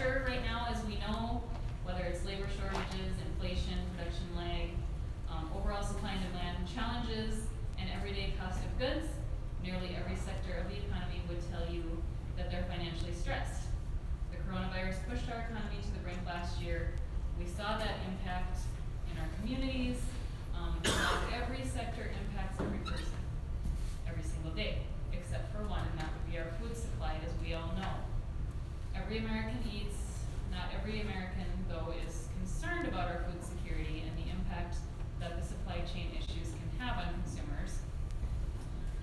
pressure right now, as we know, whether it's labor shortages, inflation, production lag, overall supply and demand challenges, and everyday cost of goods, nearly every sector of the economy would tell you that they're financially stressed. The coronavirus pushed our economy to the brink last year. We saw that impact in our communities. Every sector impacts every person, every single day, except for one, and that would be our food supply, as we all know. Every American eats. Not every American, though, is concerned about our food security and the impact that the supply chain issues can have on consumers.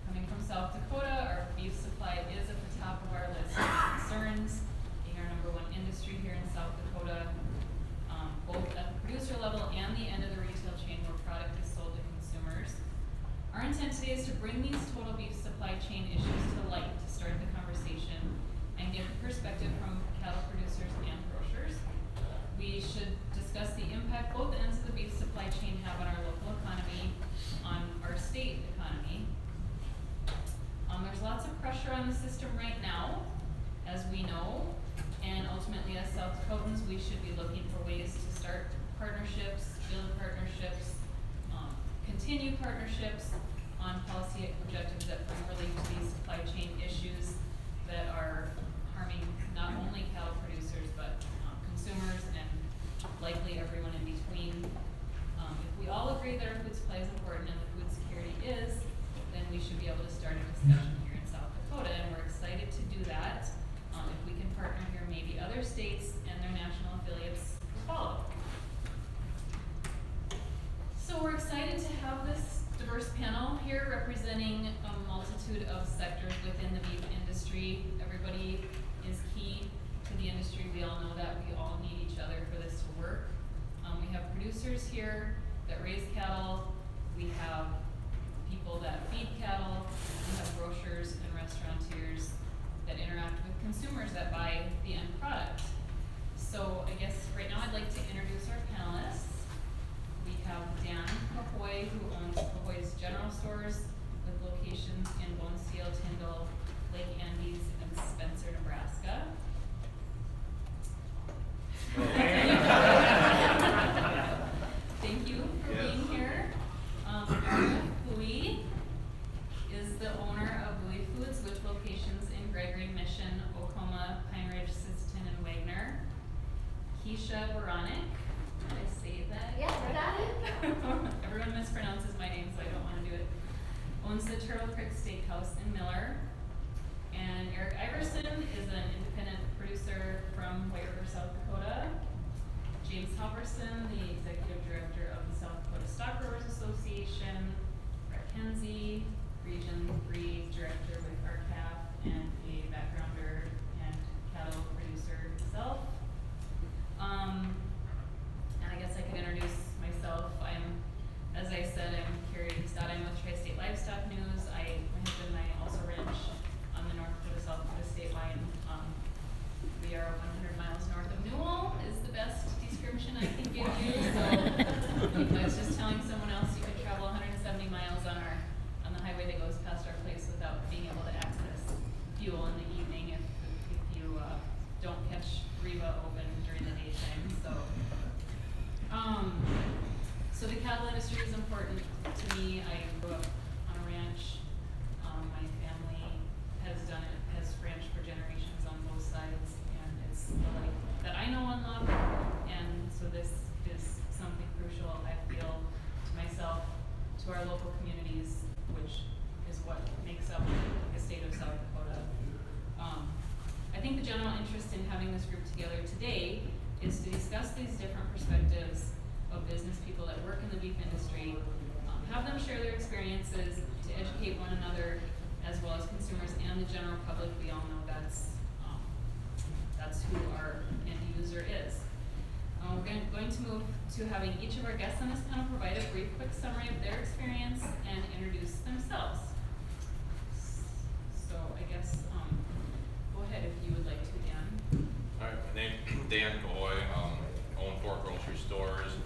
Coming from South Dakota, our beef supply is at the top of our list of concerns, being our #1 industry here in South Dakota, both at the producer level and the end of the retail chain where product is sold to consumers. Our intent today is to bring these total beef supply chain issues to light, to start the conversation and get the perspective from cattle producers and grocers. We should discuss the impact both ends of the beef supply chain have on our local economy, on our state economy. There's lots of pressure on the system right now, as we know, and ultimately as South Dakotans, we should be looking for ways to start partnerships, build partnerships, continue partnerships on policy objectives that bring relief to these supply chain issues that are harming not only cattle producers, but consumers and likely everyone in between. If we all agree that our food supply is important and that food security is, then we should be able to start a discussion here in South Dakota, and we're excited to do that. If we can partner here, maybe other states and their national affiliates will follow. So we're excited to have this diverse panel here representing a multitude of sectors within the beef industry. Everybody is key to the industry. We all know that. We all need each other for this to work. We have producers here that raise cattle. We have people that feed cattle. We have grocers and restaurateurs that interact with consumers that buy the end product. So I guess right now I'd like to introduce our panelists. We have Dan Pahoy, who owns Pahoy's General Stores with locations in Bone Steel, Tyndall, Lake Andes, and Spencer, Nebraska. Thank you for being here. Arif Bowie is the owner of Bowie Foods with locations in Gregory, Mission, Oklahoma, Pine Ridge, Sisseton, and Wagner. Keisha Baranek, did I say that? Yeah, right on it. Everyone mispronounces my name, so I don't want to do it. Owns the Turtle Creek Steakhouse in Miller. And Eric Iverson is an independent producer from White River, South Dakota. James Halverson, the executive director of the South Dakota Stock Growers Association. Brett Kenzie, Region 3 director with RCAF and a backgrounder and cattle producer himself. And I guess I could introduce myself. As I said, I'm Carrie Stad. I'm with Tri-State Livestock News. My husband and I also ranch on the North Dakota-South Dakota state line. We are 100 miles north of Newell is the best description I can give you. So I was just telling someone else you could travel 170 miles on the highway that goes past our place without being able to access fuel in the evening if you don't catch Reba open during the daytime. So the cattle industry is important to me. I grew up on a ranch. My family has ranched for generations on both sides, and it's the life that I know and love. And so this is something crucial, I feel, to myself, to our local communities, which is what makes up the state of South Dakota. I think the general interest in having this group together today is to discuss these different perspectives of business people that work in the beef industry, have them share their experiences to educate one another, as well as consumers and the general public. We all know that's who our end user is. We're going to move to having each of our guests on this panel provide a brief, quick summary of their experience and introduce themselves. So I guess, go ahead if you would like to, Dan. All right, my name's Dan Goy, own 4 grocery stores.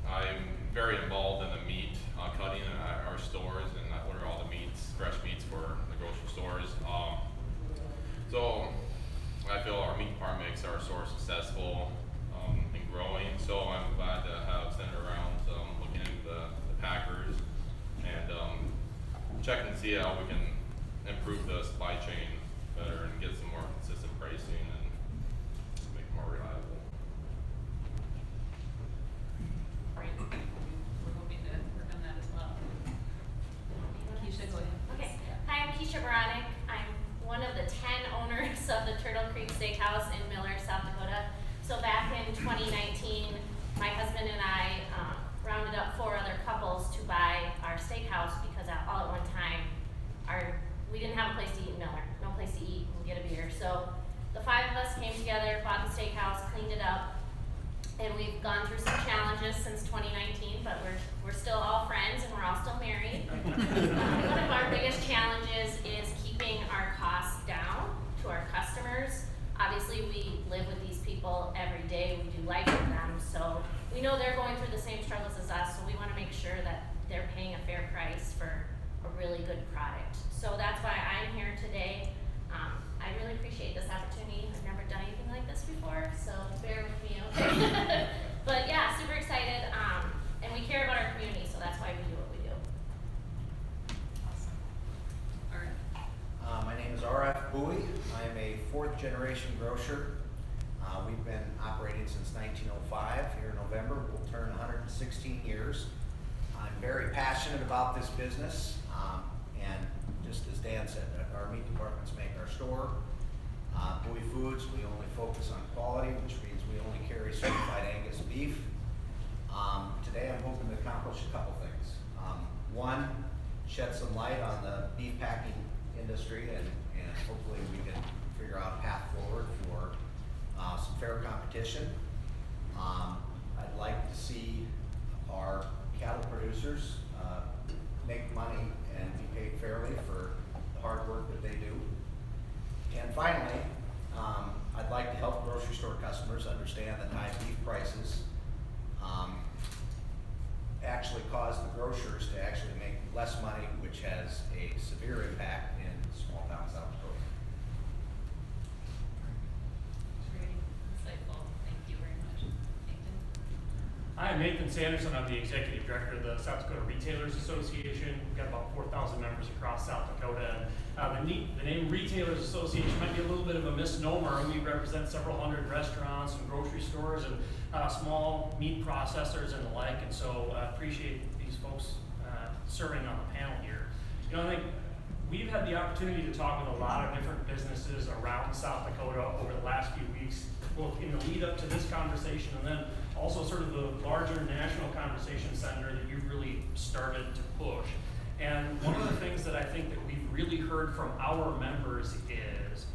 I'm very involved in the meat cutting at our stores, and I order all the meats, fresh meats for the grocery stores. So successful and growing. So I'm glad to have Senator Rounds looking into the Packers and checking to see how we can improve the supply chain better and get some more consistent pricing and make it more reliable. Great. We're hoping to work on that as well. Keisha, go ahead. Okay. Hi, I'm Keisha Baronic. I'm one of the 10 owners of the Turtle Creek Steakhouse in Miller, South Dakota. So back in 2019, my husband and I rounded up 4 other couples to buy our steakhouse because all at one time, we didn't have a place to eat in Miller, no place to eat and get a beer. So the 5 of us came together, bought the steakhouse, cleaned it up, and we've gone through some challenges since 2019, but we're still all friends and we're all still married. One of our biggest challenges is keeping our costs down to our customers. Obviously, we live with these people every day. We do life with them, so we know they're going through the same struggles as us. So we want to make sure that they're paying a fair price for a really good product. So that's why I'm here today. I really appreciate this opportunity. I've never done anything like this before, so bear with me, okay? But yeah, super excited, and we care about our community, so that's why we do what we do. Awesome. All right. My name is R.F. Bowie. I am a 4th generation grocer. We've been operating since 1905. Here in November, we'll turn 116 years. I'm very passionate about this business, and just as Dan said, our meat departments make our store. Bowie Foods, we only focus on quality, which means we only carry certified Angus beef. Today I'm hoping to accomplish a couple things. One, shed some light on the beef packing industry and hopefully we can figure out a path forward for some fair competition. I'd like to see our cattle producers make money and be paid fairly for the hard work that they do. And finally, I'd like to help grocery store customers understand that high beef prices actually cause the grocers to actually make less money, which has a severe impact in small town South Dakota. Very insightful. Thank you very much. Nathan? Hi, I'm Nathan Sanderson. I'm the Executive Director of the South Dakota Retailers Association. We've got about 4,000 members across South Dakota. And the name Retailers Association might be a little bit of a misnomer. We represent several hundred restaurants and grocery stores and small meat processors and the like. And so I appreciate these folks serving on the panel here. You know, I think we've had the opportunity to talk with a lot of different businesses around South Dakota over the last few weeks, both in the lead up to this conversation and then also sort of the larger national conversation center that you've really started to push. And one of the things that I think that we've really heard from our members is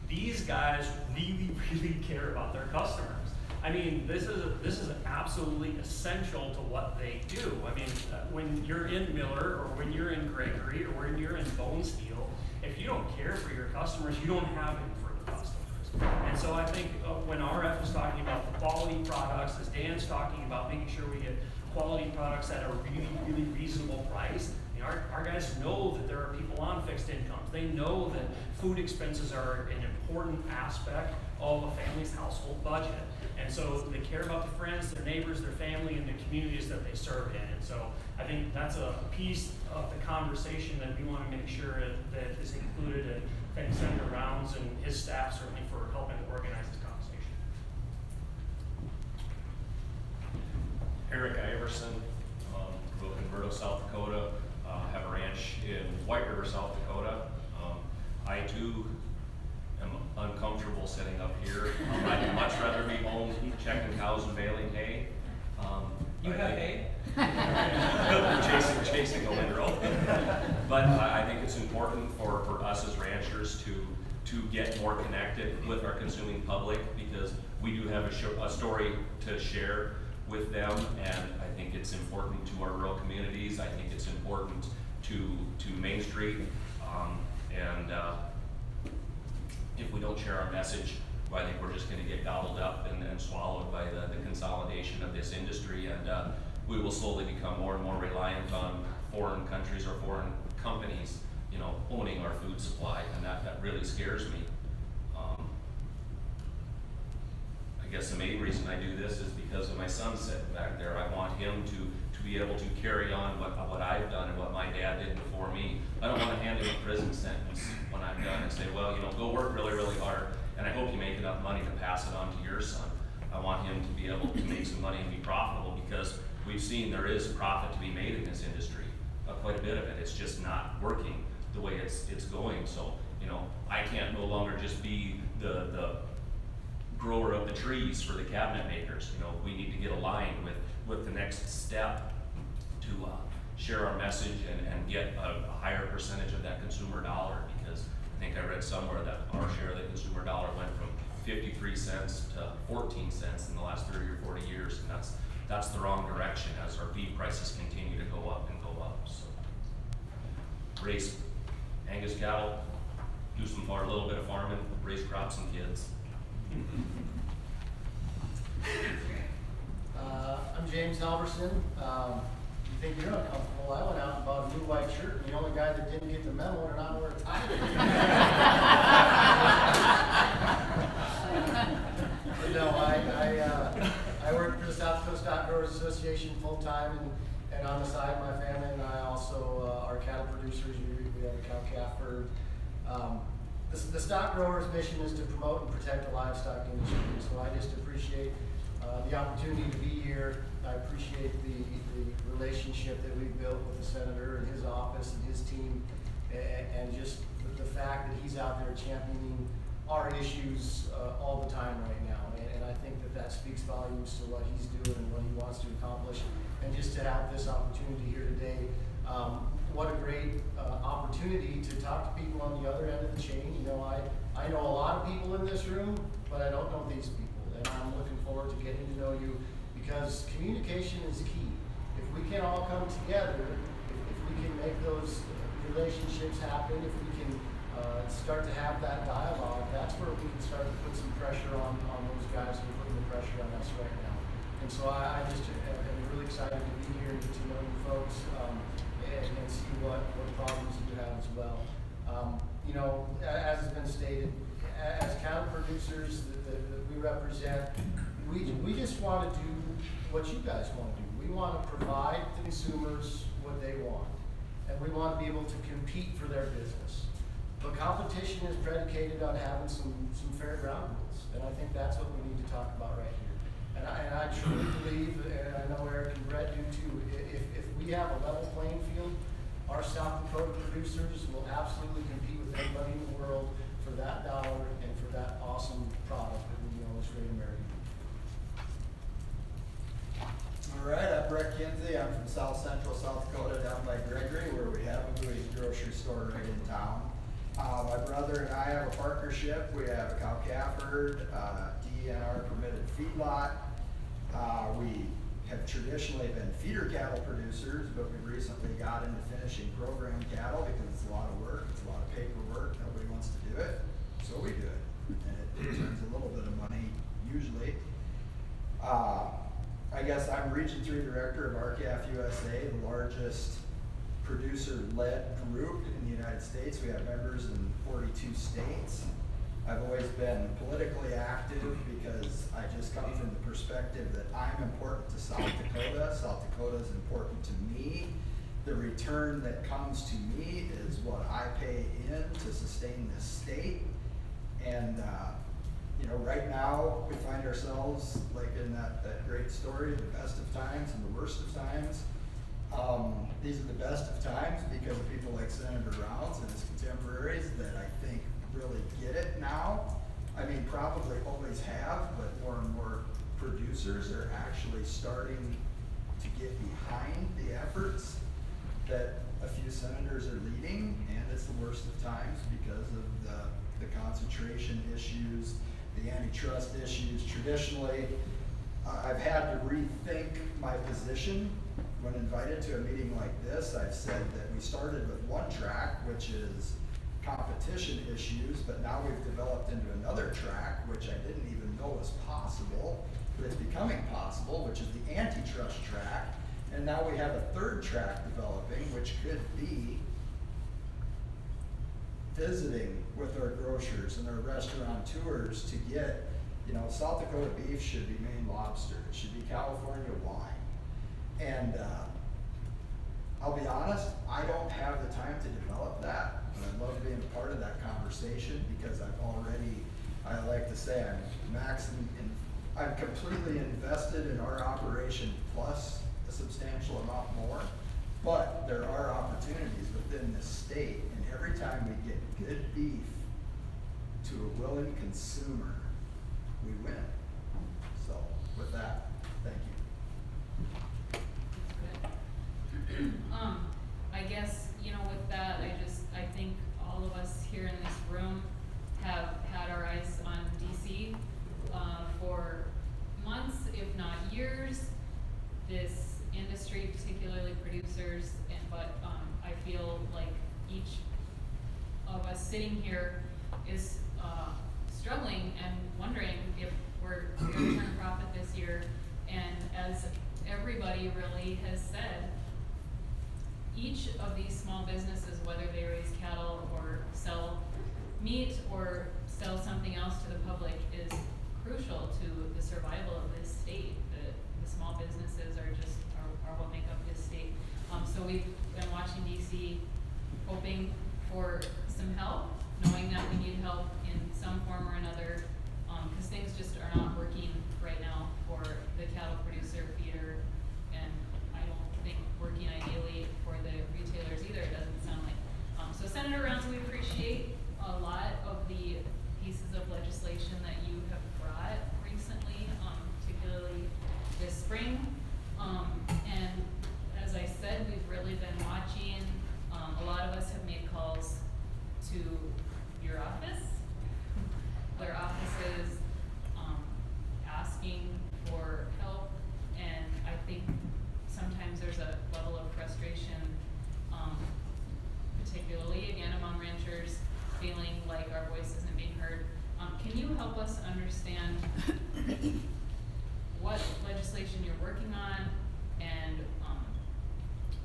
these guys really, really care about their customers. I mean, this is absolutely essential to what they do. I mean, when you're in Miller or when you're in Gregory or when you're in Bone Steel, if you don't care for your customers, you don't have it for the customers. And so I think when RF is talking about the quality products, as Dan's talking about making sure we get quality products at a really, really reasonable price, you know, our guys know that there are people on fixed incomes. They know that food expenses are an important aspect of a family's household budget. And so they care about their friends, their neighbors, their family, and the communities that they serve in. And so I think that's a piece of the conversation that we want to make sure that is included. And thank Senator Rounds and his staff certainly for helping organize this conversation. Eric Iverson, grew up in Murdo, South Dakota, have a ranch in White River, South Dakota. I too am uncomfortable sitting up here. I'd much rather be home checking cows and baling hay. You have hay? chasing a windrow. But I think it's important for us as ranchers to get more connected with our consuming public because we do have a story to share with them, and I think it's important to our rural communities. I think it's important to Main Street, and if we don't share our message, well, I think we're just going to get gobbled up and swallowed by the consolidation of this industry, and we will slowly become more and more reliant on foreign countries or foreign companies, you know, owning our food supply, and that really scares me. I I guess the main reason I do this is because of my son sitting back there. I want him to be able to carry on what I've done and what my dad did before me. I don't want to hand him a prison sentence when I'm done and say, well, you know, go work really, really hard, and I hope you make enough money to pass it on to your son. I want him to be able to make some money and be profitable, because we've seen there is profit to be made in this industry, quite a bit of it. It's just not working the way it's going. So, you know, I can't no longer just be the grower of the trees for the cabinet makers. You know, we need to get aligned with the next step to share our message and get a higher percentage of that consumer dollar, because I think I read somewhere that our share of the consumer dollar went from 53 cents to 14 cents in the last 30 or 40 years, and that's the wrong direction as our beef prices continue to go up and go up. So, raise Angus cattle, do a little bit of farming, raise crops and kids. I'm James Halverson. You think you're uncomfortable? I went out and bought a new white shirt, and the only guy that didn't get the memo did not wear a tie. No, I work for the South Dakota Stock Growers Association full time, and on the side, my family and I also are cattle producers. We have a cow-calf herd. The stock growers' mission is to promote and protect the livestock industry. So I just appreciate the opportunity to be here. I appreciate the relationship that we've built with the senator and his office and his team, and just the fact that he's out there championing our issues all the time right now. And I think that speaks volumes to what he's doing and what he wants to accomplish. And just to have this opportunity here today, what a great opportunity to talk to people on the other end of the chain. You know, I know a lot of people in this room, but I don't know these people. And I'm looking forward to getting to know you, because communication is key. If we can all come together, if we can make those relationships happen, if we can start to have that dialogue, that's where we can start to put some pressure on those guys who are putting the pressure on us right now. And so I just am really excited to be here and get to know you folks, and see what problems you have as well. You know, as has been stated, as cattle producers that we represent, we just want to do what you guys want to do. We want to provide the consumers what they want, and we want to be able to compete for their business. But competition is predicated on having some fair ground rules, and I think that's what we need to talk about right here. And I truly believe, and I know Eric and Brett do too, if we have a level playing field, our South Dakota producers will absolutely compete with anybody in the world for that dollar and for that awesome product that we know is Great American. All right, I'm Brett Kinsey. I'm from South Central South Dakota, down by Gregory, where we have a Bowie's grocery store right in town. My brother and I have a partnership. We have a cow-calf herd, DNR permitted feedlot. We have traditionally been feeder cattle producers, but we recently got into finishing program cattle because it's a lot of work, it's a lot of paperwork, nobody wants to do it, so we do it. And it turns a little bit of money, usually. I guess I'm Region 3 Director of RCAF USA, the largest producer-led group in the United States. We have members in 42 states. I've always been politically active because I just come from the perspective that I'm important to South Dakota. South Dakota is important to me. The return that comes to me is what I pay in to sustain this state. And you know, right now we find ourselves like in that great story, the best of times and the worst of times. These are the best of times because of people like Senator Rounds and his contemporaries that I think really get it now. I mean, probably always have, but more and more producers are actually starting to get behind the efforts that a few senators are leading, and it's the worst of times because of the concentration issues, the antitrust issues. Traditionally, I've had to rethink my position. When invited to a meeting like this, I've said that we started with one track, which is competition issues, but now we've developed into another track, which I didn't even know was possible, but it's becoming possible, which is the antitrust track. And now we have a third track developing, which could be visiting with our grocers and our restaurateurs to get, You know, South Dakota beef should be Maine lobster, it should be California wine. And, I'll be honest, I don't have the time to develop that, but I'd love being a part of that conversation because I've already, I like to say, I'm completely invested in our operation plus a substantial amount more. But there are opportunities within the state, and every time we get good beef to a willing consumer, we win. So with that, thank you. I guess, you know, with that, I think all of us here in this room have had our eyes on DC, for months, if not years. This industry, particularly producers, but I feel like each of us sitting here is struggling and wondering if we're going to turn a profit this year. And as everybody really has said, each of these small businesses, whether they raise cattle or sell meat or sell something else to the public, is crucial to the survival of this state. The small businesses are what make up this state. So we've been watching DC, hoping for some help, knowing that we need help in some form or another, because things just are not working right now for the cattle producer, feeder, and I don't think working ideally for the retailers either, it doesn't sound like. So Senator Rounds, we appreciate a lot of the pieces of legislation that you have brought recently, particularly this spring. And as I said, we've really been watching. A lot of us have made calls to your office, their offices, asking for help, and I think sometimes there's a level of frustration, particularly again among ranchers, feeling like our voice isn't being heard. Can you help us understand what legislation you're working on and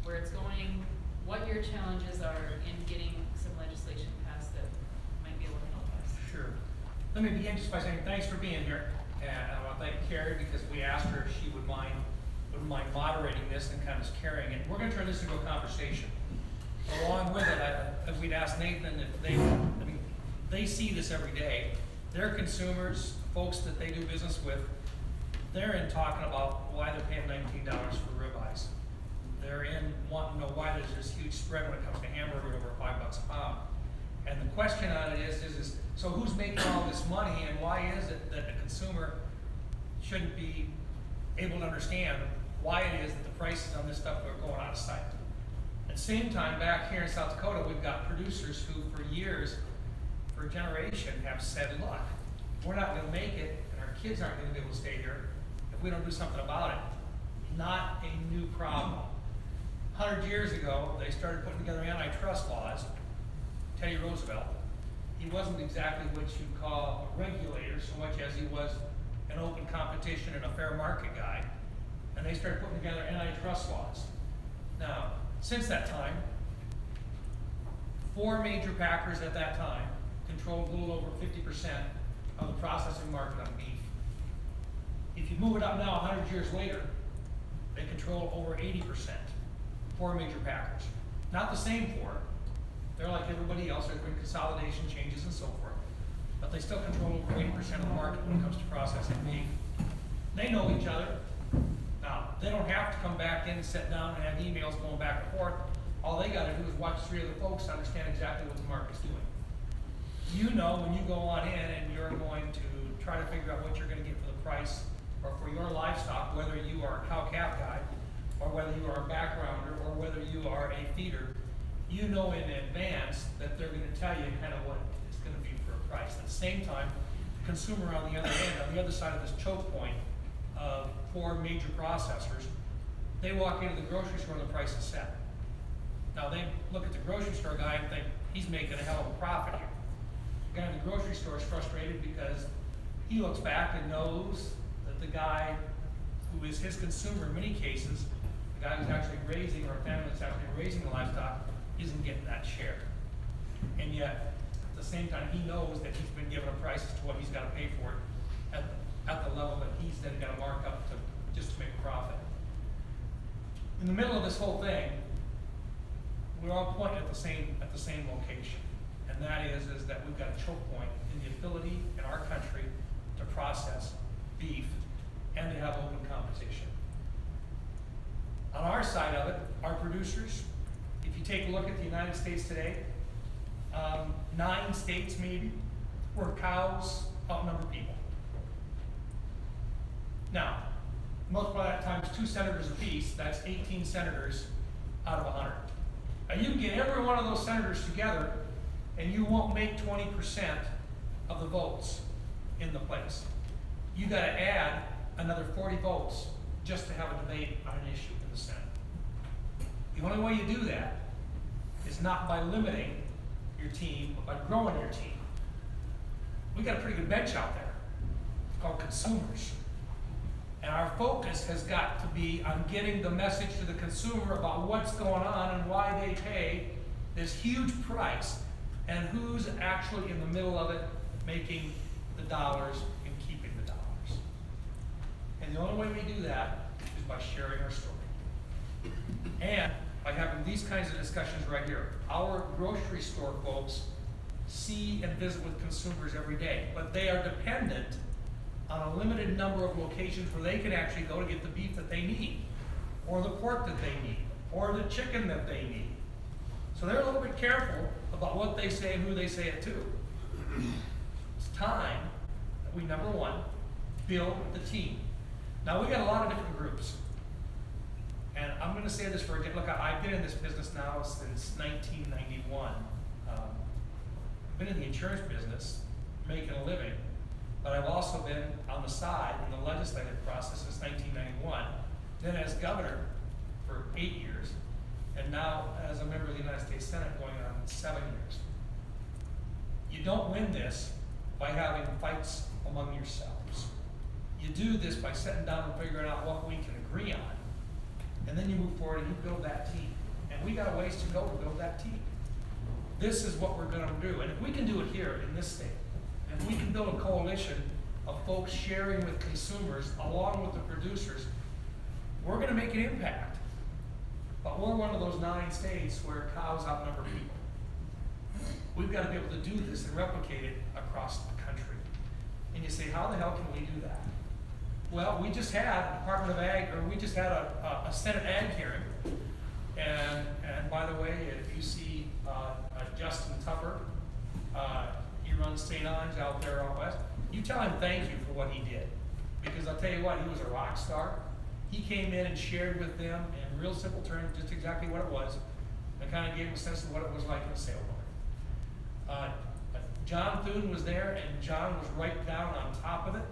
where it's going, what your challenges are in getting some legislation passed that might be able to help us? Sure. Let me begin just by saying thanks for being here. And I want to thank Carrie because we asked her if she wouldn't mind moderating this and kind of carrying it. We're going to turn this into a conversation. Along with it, we'd asked Nathan if they see this every day. Their consumers, folks that they do business with, they're in talking about why they're paying $19 for ribeyes. They're in wanting to know why there's this huge spread when it comes to hamburger over $5 a pound. And the question on it is so who's making all this money, and why is it that the consumer shouldn't be able to understand why it is that the prices on this stuff are going out of sight? At the same time, back here in South Dakota, we've got producers who for years, for a generation, have said, look, we're not going to make it, and our kids aren't going to be able to stay here if we don't do something about it. Not a new problem. 100 years ago, they started putting together antitrust laws. Teddy Roosevelt, he wasn't exactly what you'd call a regulator so much as he was an open competition and a fair market guy. And they started putting together antitrust laws. Now, since that time, 4 major packers at that time controlled a little over 50% of the processing market on beef. If you move it up now 100 years later, they control over 80%. 4 major packers. Not the same 4. They're like everybody else. There's been consolidation changes and so forth. But they still control over 80% of the market when it comes to processing beef. They know each other. Now, they don't have to come back in and sit down and have emails going back and forth. All they got to do is watch 3 other folks to understand exactly what the market's doing. You know when you go on in and you're going to try to figure out what you're going to get for the price or for your livestock, whether you are a cow-calf guy or whether you are a backgrounder or whether you are a feeder, you know in advance that they're going to tell you kind of what it's going to be for a price. At the same time, the consumer on the other end, on the other side of this choke point of 4 major processors, they walk into the grocery store and the price is set. Now they look at the grocery store guy and think he's making a hell of a profit here. The guy in the grocery store is frustrated because he looks back and knows that the guy who is his consumer in many cases, the guy who's actually raising, or a family that's actually raising the livestock, isn't getting that share. And yet, at the same time, he knows that he's been given a price as to what he's got to pay for it at the instead of gotta mark up to, just to make a profit. In the middle of this whole thing, we're all pointing at the same location. And that is that we've got a choke point in the ability in our country to process beef and to have open competition. On our side of it, our producers, if you take a look at the United States today, 9 states maybe where cows outnumber people. Now, multiply that times 2 senators apiece, that's 18 senators out of 100. Now you can get every one of those senators together and you won't make 20% of the votes in the place. You gotta add another 40 votes just to have a debate on an issue in the Senate. The only way you do that is not by limiting your team, but by growing your team. We got a pretty good bench out there called consumers. And our focus has got to be on getting the message to the consumer about what's going on and why they pay this huge price and who's actually in the middle of it making the dollars and keeping the dollars. And the only way we do that is by sharing our story. And by having these kinds of discussions right here. Our grocery store folks see and visit with consumers every day, but they are dependent on a limited number of locations where they can actually go to get the beef that they need, or the pork that they need, or the chicken that they need. So they're a little bit careful about what they say and who they say it to. It's time that we, number one, build the team. Now we got a lot of different groups. And I'm going to say this for again. Look, I've been in this business now since 1991. I've been in the insurance business, making a living, but I've also been on the side in the legislative process since 1991, then as governor for 8 years, and now as a member of the United States Senate going on 7 years. You don't win this by having fights among yourselves. You do this by sitting down and figuring out what we can agree on. And then you move forward and you build that team. And we got a ways to go to build that team. This is what we're gonna do. And if we can do it here in this state, and if we can build a coalition of folks sharing with consumers along with the producers, we're gonna make an impact. But we're one of those 9 states where cows outnumber people. We've gotta be able to do this and replicate it across the country. And you say, how the hell can we do that? Well, we just had Department of Ag, or we just had a Senate Ag hearing. And by the way, if you see Justin Tupper, he runs St. Ange out there out west, you tell him thank you for what he did. Because I'll tell you what, he was a rock star. He came in and shared with them in real simple terms just exactly what it was, and kind of gave them a sense of what it was like in a sale barn. John Thune was there, and John was right down on top of it.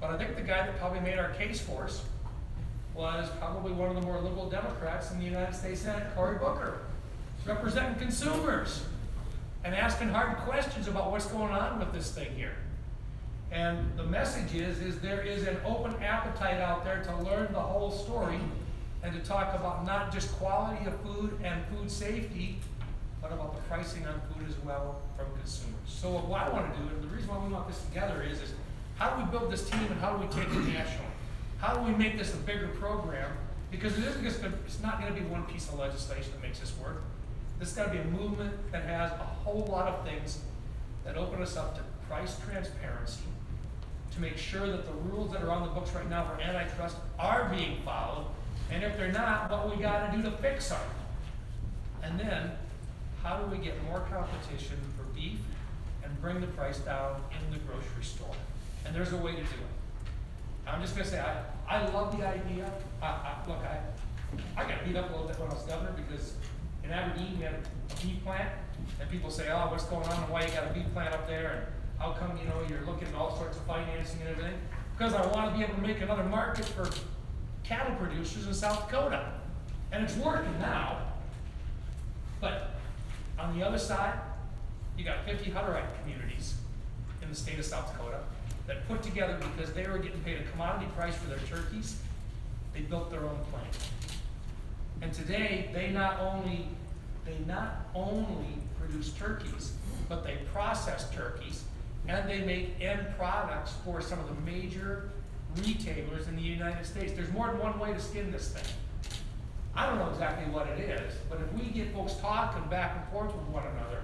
But I think the guy that probably made our case for us was probably one of the more liberal Democrats in the United States Senate, Cory Booker, representing consumers and asking hard questions about what's going on with this thing here. And the message is there is an open appetite out there to learn the whole story and to talk about not just quality of food and food safety, but about the pricing on food as well from consumers. So what I want to do, and the reason why we want this together is how do we build this team and how do we take it national? How do we make this a bigger program? Because it isn't just it's not going to be one piece of legislation that makes this work. This has got to be a movement that has a whole lot of things that open us up to price transparency, to make sure that the rules that are on the books right now for antitrust are being followed, and if they're not, what we got to do to fix them. And then, how do we get more competition for beef and bring the price down in the grocery store? And there's a way to do it. I'm just going to say, I love the idea. Look, I got beat up a little bit when I was governor because in Aberdeen we had a beef plant, and people say, oh, what's going on and why you got a beef plant up there, and how come, you know, you're looking at all sorts of financing and everything? Because I want to be able to make another market for cattle producers in South Dakota. And it's working now. But on the other side, you got 50 Hutterite communities in the state of South Dakota that put together because they were getting paid a commodity price for their turkeys. They built their own plant. And today, they not only produce turkeys, but they process turkeys, and they make end products for some of the major retailers in the United States. There's more than one way to skin this thing. I don't know exactly what it is, but if we get folks talking back and forth with one another,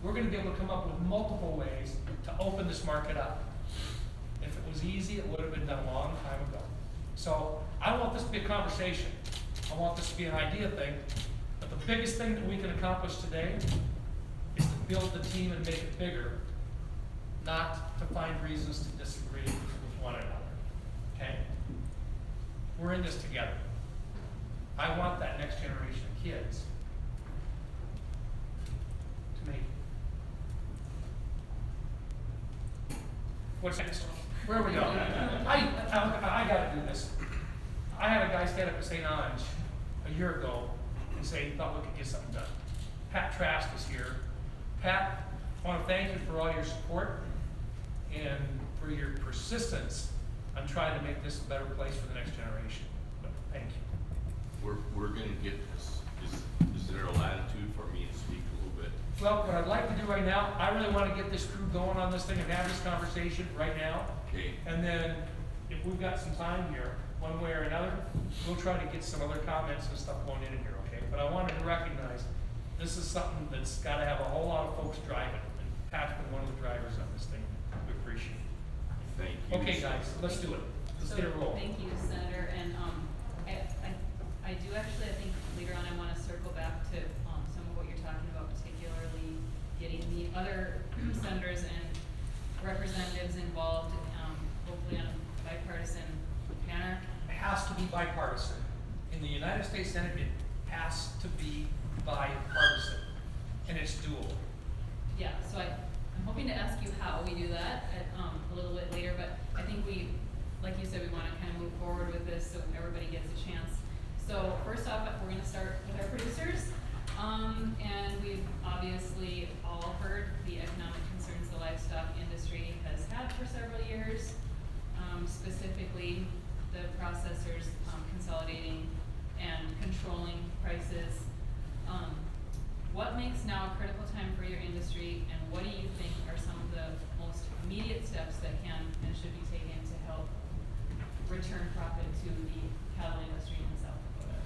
we're gonna be able to come up with multiple ways to open this market up. If it was easy, it would have been done a long time ago. So I want this to be a conversation. I want this to be an idea thing. But the biggest thing that we can accomplish today is to build the team and make it bigger, not to find reasons to disagree with one another. Okay? We're in this together. I want that next generation of kids to make it. What's next? Where are we going? I gotta do this. I had a guy stand up at St. Ange a year ago and say he thought we could get something done. Pat Trask is here. Pat, I want to thank you for all your support and for your persistence on trying to make this a better place for the next generation. But thank you. We're gonna get this. Is there a latitude for me to speak a little bit? Well, what I'd like to do right now, I really want to get this crew going on this thing and have this conversation right now. Okay. And then, if we've got some time here, one way or another, we'll try to get some other comments and stuff going in here, okay? But I wanted to recognize, this is something that's got to have a whole lot of folks driving. And Pat's been one of the drivers on this thing. We appreciate it. Thank you. Okay, guys, let's do it. Let's So, get it rolling. thank you, Senator, and, I do actually, I think later on I wanna circle back to, some of what you're talking about, particularly getting the other senators and representatives involved, hopefully on a bipartisan manner. It has to be bipartisan. In the United States Senate, it has to be bipartisan, and it's doable. Yeah, so I'm hoping to ask you how we do that at, a little bit later, but I think we, like you said, we wanna kind of move forward with this so everybody gets a chance. So first off, we're gonna start with our producers, and we've obviously all heard the economic concerns the livestock industry has had for several years, specifically the processors, consolidating and controlling prices. What makes now a critical time for your industry, and what do you think are some of the most immediate steps that can and should be taken to help return profit to the cattle industry in South Dakota?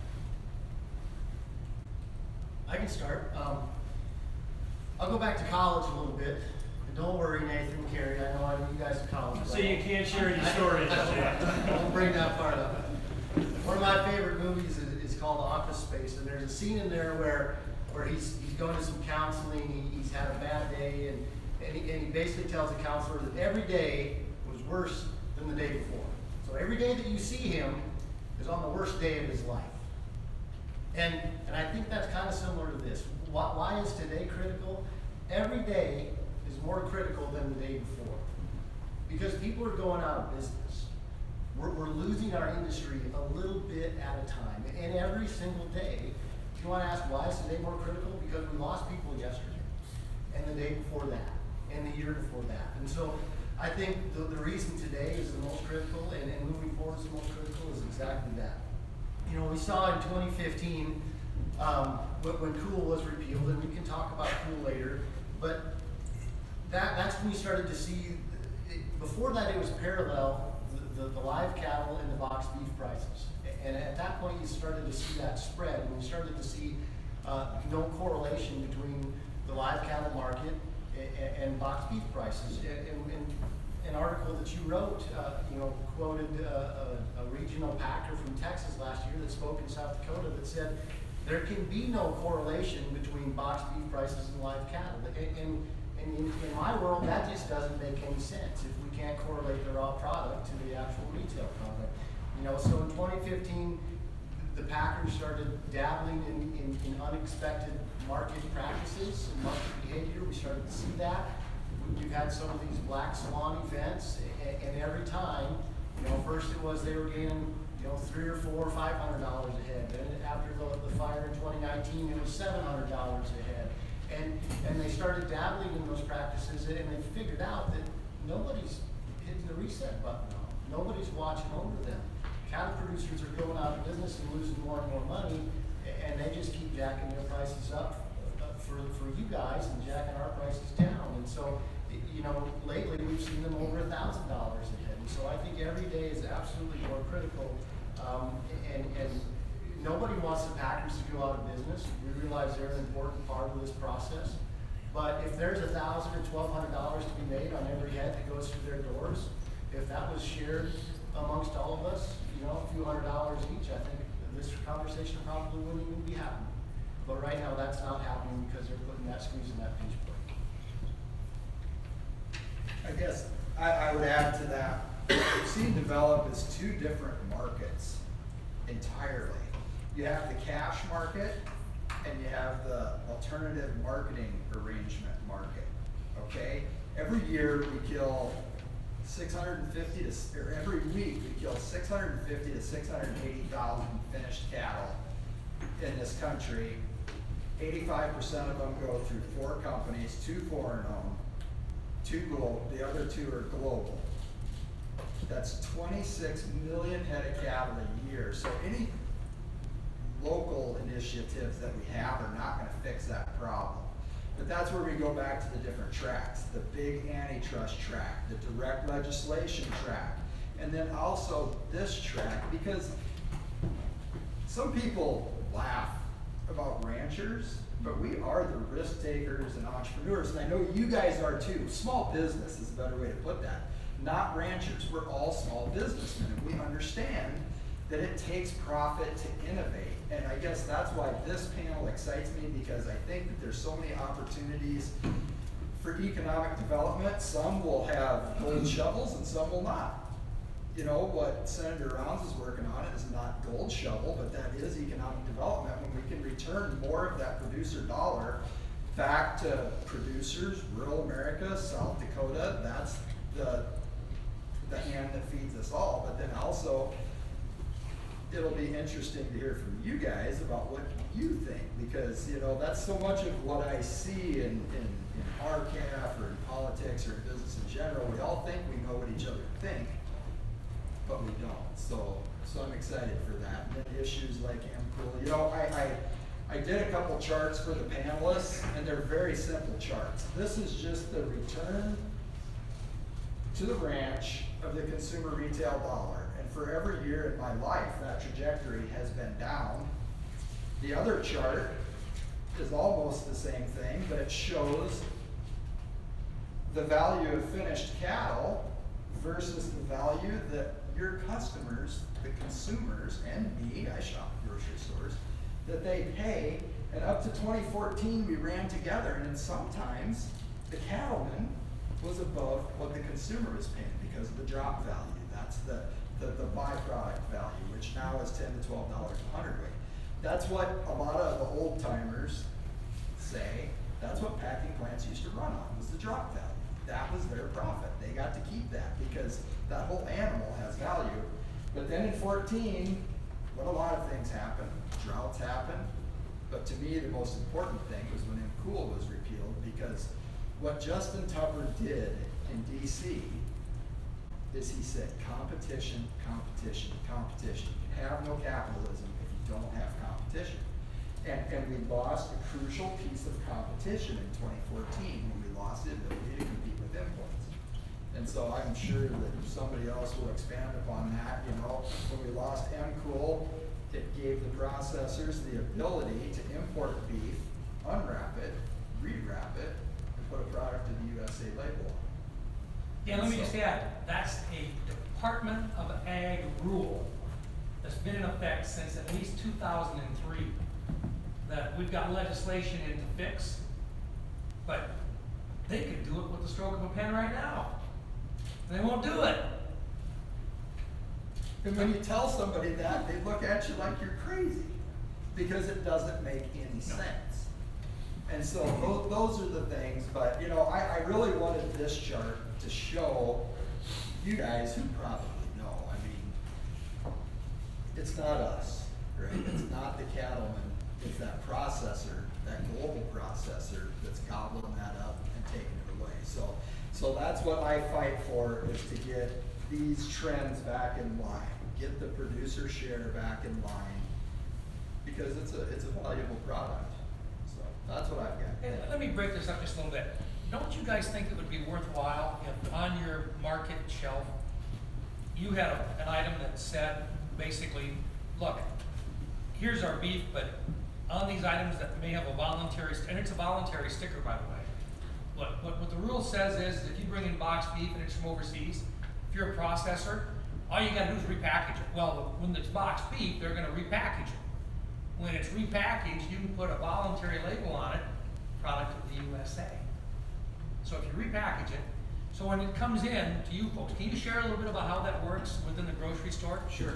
I can start. I'll go back to college a little bit. And don't worry, Nathan, Carrie, I know you guys are college. So you can't share any stories. I won't bring that part up. One of my favorite movies is called Office Space, and there's a scene in there where he's going to some counseling, he's had a bad day, and he basically tells the counselor that every day was worse than the day before. So every day that you see him is on the worst day of his life. And I think that's kind of similar to this. Why is today critical? Every day is more critical than the day before. Because people are going out of business. We're losing our industry a little bit at a time. And every single day, if you want to ask why is today more critical? Because we lost people yesterday, and the day before that, and the year before that. And so I think the reason today is the most critical, and moving forward is the most critical, is exactly that. You know, we saw in 2015 when COOL was repealed, and we can talk about COOL later, but that's when we started to see, before that it was parallel, the live cattle and the box beef prices. And at that point you started to see that spread, and we started to see no correlation between the live cattle market and box beef prices. And an article that you wrote, quoted a regional packer from Texas last year that spoke in South Dakota that said there can be no correlation between box beef prices and live cattle. And in my world, that just doesn't make any sense if we can't correlate the raw product to the actual retail product. So in 2015, the packers started dabbling in unexpected market practices and market behavior. We started to see that. We've had some of these black swan events, and every time, first it was they were gaining, $300 or $400 or $500 a head. Then after the fire in 2019, it was $700 a head. And they started dabbling in those practices, and they figured out that nobody's hitting the reset button on them. Nobody's watching over them. Cattle producers are going out of business and losing more and more money, and they just keep jacking their prices up for you guys and jacking our prices down. And so, lately we've seen them over $1,000 a head. And So I think every day is absolutely more critical. And nobody wants the packers to go out of business. We realize they're an important part of this process. But if there's $1,000 or $1,200 to be made on every head that goes through their doors, if that was shared amongst all of us, you know, a few $100 each, I think this conversation probably wouldn't even be happening. But right now, that's not happening because they're putting that squeeze in that pinch point. I guess I would add to that, what we've seen develop is two different markets entirely. You have the cash market and you have the alternative marketing arrangement market, okay? Every year we kill 650 to, or every week we kill 650 to 680,000 finished cattle in this country. 85% of them go through 4 companies, 2 foreign owned, 2 global, the other 2 are global. That's 26 million head of cattle a year. So any local initiatives that we have are not gonna fix that problem. But that's where we go back to the different tracks, the big antitrust track, the direct legislation track, and then also this track, because some people laugh about ranchers, but we are the risk takers and entrepreneurs, and I know you guys are too. Small business is a better way to put that. Not ranchers, we're all small businessmen, and we understand that it takes profit to innovate. And I guess that's why this panel excites me, because I think that there's so many opportunities for economic development. Some will have gold shovels and some will not. You know, what Senator Rounds is working on is not gold shovel, but that is economic development. When we can return more of that producer dollar back to producers, rural America, South Dakota, that's the hand that feeds us all. But then also, it'll be interesting to hear from you guys about what you think, because, you know, that's so much of what I see in RCAF or in politics or in business in general. We all think we know what each other think, but we don't. So I'm excited for that. And then issues like MCOOL. You know, I did a couple charts for the panelists, and they're very simple charts. This is just the return to the ranch of the consumer retail dollar. And for every year in my life, that trajectory has been down. The other chart is almost the same thing, but it shows the value of finished cattle versus the value that your customers, the consumers, and me, I shop at grocery stores, that they pay. And up to 2014, we ran together, and then sometimes the cattleman was above what the consumer was paying because of the drop value. That's the byproduct value, which now is $10 to $12 a hundredweight. That's what a lot of the old timers say. That's what packing plants used to run on, was the drop value. That was their profit. They got to keep that because that whole animal has value. But then in 14, what a lot of things happened. Droughts happened. But to me, the most important thing was when MCOOL was repealed, because what Justin Tupper did in DC is he said competition, competition, competition. You can have no capitalism if you don't have competition. And we lost a crucial piece of competition in 2014 when we lost the ability to compete with imports. And so I'm sure that somebody else will expand upon that. You know, when we lost MCOOL, it gave the processors the ability to import beef, unwrap it, rewrap it, and put a product in the USA label on. Yeah, let me just add, that's a Department of Ag rule that's been in effect since at least 2003, that we've got legislation in to fix, but they could do it with the stroke of a pen right now. And they won't do it. And when you tell somebody that, they look at you like you're crazy, because it doesn't make any sense. And so those are the things, but you know, I really wanted this chart to show you guys who probably know. I mean, it's not us, right? It's not the cattleman, it's that processor, that global processor that's gobbling that up and taking it away. So that's what I fight for, is to get these trends back in line, get the producer share back in line, because it's a valuable product. So that's what I've got. Hey, let me break this up just a little bit. Don't you guys think it would be worthwhile if on your market shelf you had an item that said, basically, look, here's our beef, but on these items that may have a voluntary, and it's a voluntary sticker, by the way. Look, what the rule says is, if you bring in boxed beef and it's from overseas, if you're a processor, all you gotta do is repackage it. Well, when it's boxed beef, they're gonna repackage it. When it's repackaged, you can put a voluntary label on it, product of the USA. So if you repackage it, so when it comes in to you folks, can you share a little bit about how that works within the grocery store? Sure.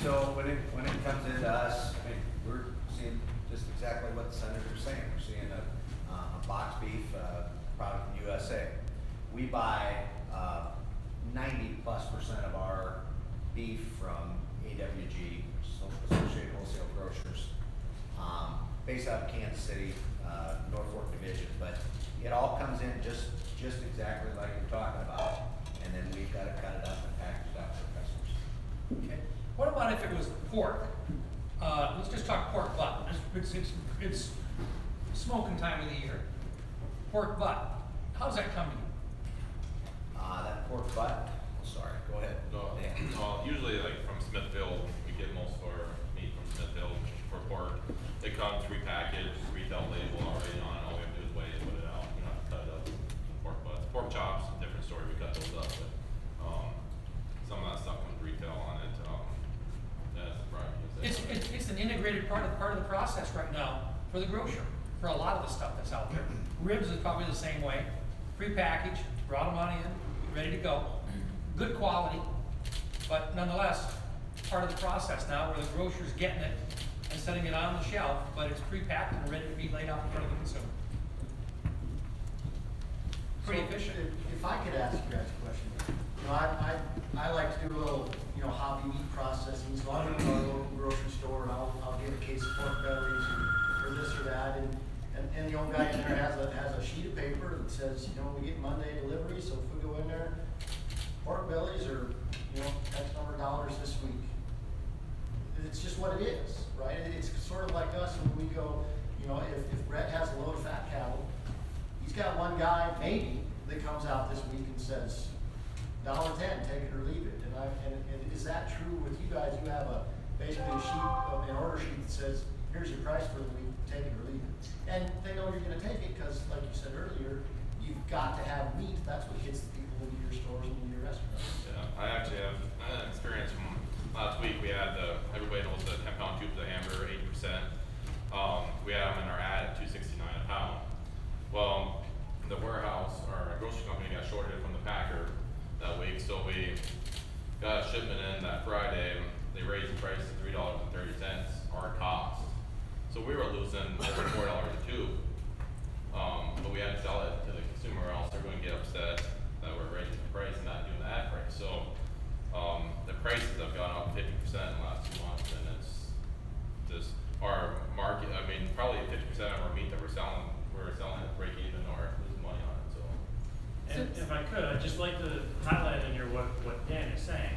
So when it comes into us, I mean, we're seeing just exactly what the senators are saying. We're seeing a box beef, product from USA. We buy 90+% of our beef from AWG, Associated Wholesale Grocers, based out of Kansas City, Norfolk Division. But it all comes in just exactly like you're talking about, and then we've got to cut it up and package it up for customers. Okay. What about if it was pork? Let's just talk pork butt. It's smoking time of the year. Pork butt. How's that come to you? That pork butt, sorry, go ahead. No, Dan. usually like from Smithfield, we get most of our meat from Smithfield for pork. It comes repackaged, retail label already on it. All we have to do is weigh it, put it out. You don't have to cut it up. Pork butts, pork chops, different story. We cut those up, but some of that stuff comes retail on it. Yeah, that's right. It's an integrated part of the process right now for the grocer, for a lot of the stuff that's out there. Ribs is probably the same way. Prepackaged, brought them on in, ready to go. Good quality, but nonetheless, part of the process now where the grocer's getting it and setting it on the shelf, but it's pre-packed and ready to be laid out in front of the consumer. Pretty So, efficient. If I could ask you guys a question, you know, I like to do a little, you know, hobby meat processing, so I'll go to our local grocery store and I'll get a case of pork bellies or this or that, and the old guy in there has a sheet of paper that says, you know, we get Monday delivery, so if we go in there, pork bellies are, you know, X number of dollars this week. It's just what it is, right? It's sort of like us when we go, you know, if Brett has a load of fat cattle, he's got one guy maybe that comes out this week and says, $1.10, take it or leave it. And is that true with you guys? You have basically a sheet, an order sheet that says, here's your price for the week, take it or leave it. And they know you're gonna take it because, like you said earlier, you've got to have meat. That's what gets the people into your stores and into your restaurants. Yeah, I actually have an experience from last week. We had everybody knows the 10-pound tubes of hamburger, 80%. We had them in our ad at $2.69 a pound. Well, the warehouse or our grocery company got shorted from the packer that week, so we got a shipment in that Friday. They raised the price to $3.30 our cost. So we were losing over $4 a tube. But we had to sell it to the consumer, or else they're going to get upset that we're raising the price and not doing the ad price. So the prices have gone up 50% in the last 2 months, and it's just our market. I mean, probably 50% of our meat that we're selling at break even or losing money on it. So. And if I could, I'd just like to highlight in here what Dan is saying.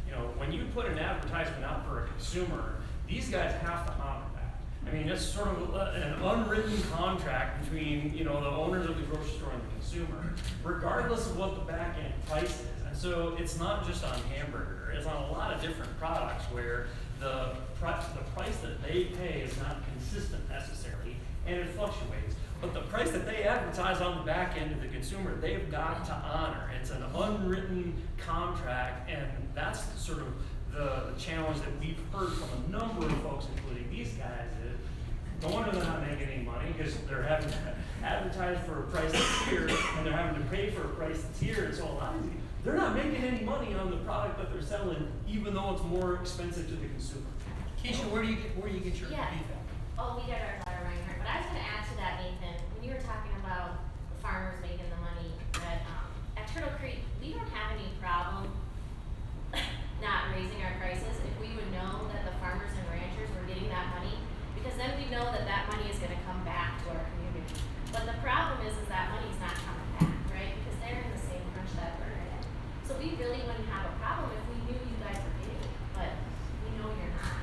You know, when you put an advertisement out for a consumer, these guys have to honor that. I mean, it's sort of an unwritten contract between, you know, the owners of the grocery store and the consumer, regardless of what the back end price is. And so it's not just on hamburger, it's on a lot of different products where the price that they pay is not consistent necessarily, and it fluctuates. But the price that they advertise on the back end to the consumer, they've got to honor. It's an unwritten contract, and that's sort of the challenge that we've heard from a number of folks, including these guys, is no wonder they're not making any money because they're having to advertise for a price that's here, and they're having to pay for a price that's here, and so a lot of these, they're not making any money on the product that they're selling, even though it's more expensive to the consumer. Keisha, where do you get your Yeah. beef at? Oh, we got our daughter right here, but I was gonna add to that, Nathan, when you were talking about the farmers making the money, that, at Turtle Creek, we don't have any problem not raising our prices if we would know that the farmers and ranchers were getting that money, because then we know that that money is gonna come back to our community. But the problem is that money's not coming back, right, because they're in the same crunch that we're in. So we really wouldn't have a problem if we knew you guys were getting it, but we know you're not.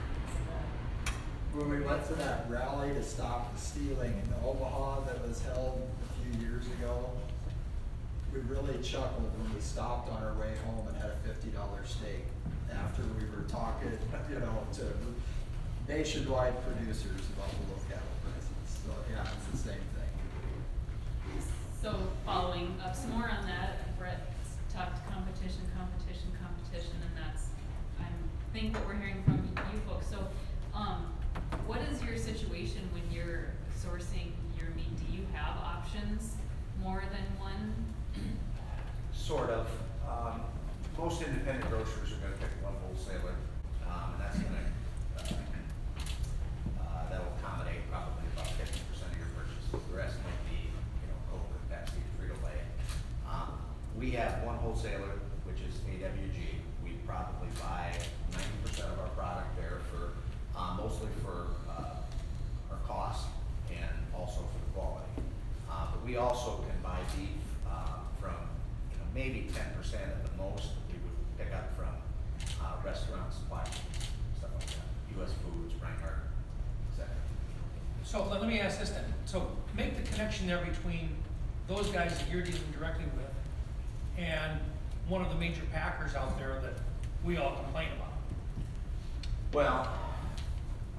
When we went to that rally to stop the stealing in Omaha that was held a few years ago, we really chuckled when we stopped on our way home and had a $50 steak after we were talking, you know, to nationwide producers about the low cattle prices. So, yeah, it's the same thing. So following up some more on that, Brett talked competition, and that's, I think what we're hearing from you folks. So, what is your situation when you're sourcing your meat? Do you have options, more than one? Sort of. Most independent grocers are gonna pick one wholesaler, and that's gonna, that'll accommodate probably about 50% of your purchases. The rest might be, you know, Coke, Pepsi, Frito-Lay. We have one wholesaler, which is AWG. We probably buy 90% of our product there for, mostly for, our cost and also for the quality. But we also can buy beef, from, you know, maybe 10% at the most, we would pick up from, restaurant supply chains, stuff like that. US Foods, Reinhart, etc. So let me ask this then. So make the connection there between those guys that you're dealing directly with and one of the major packers out there that we all complain about. Well,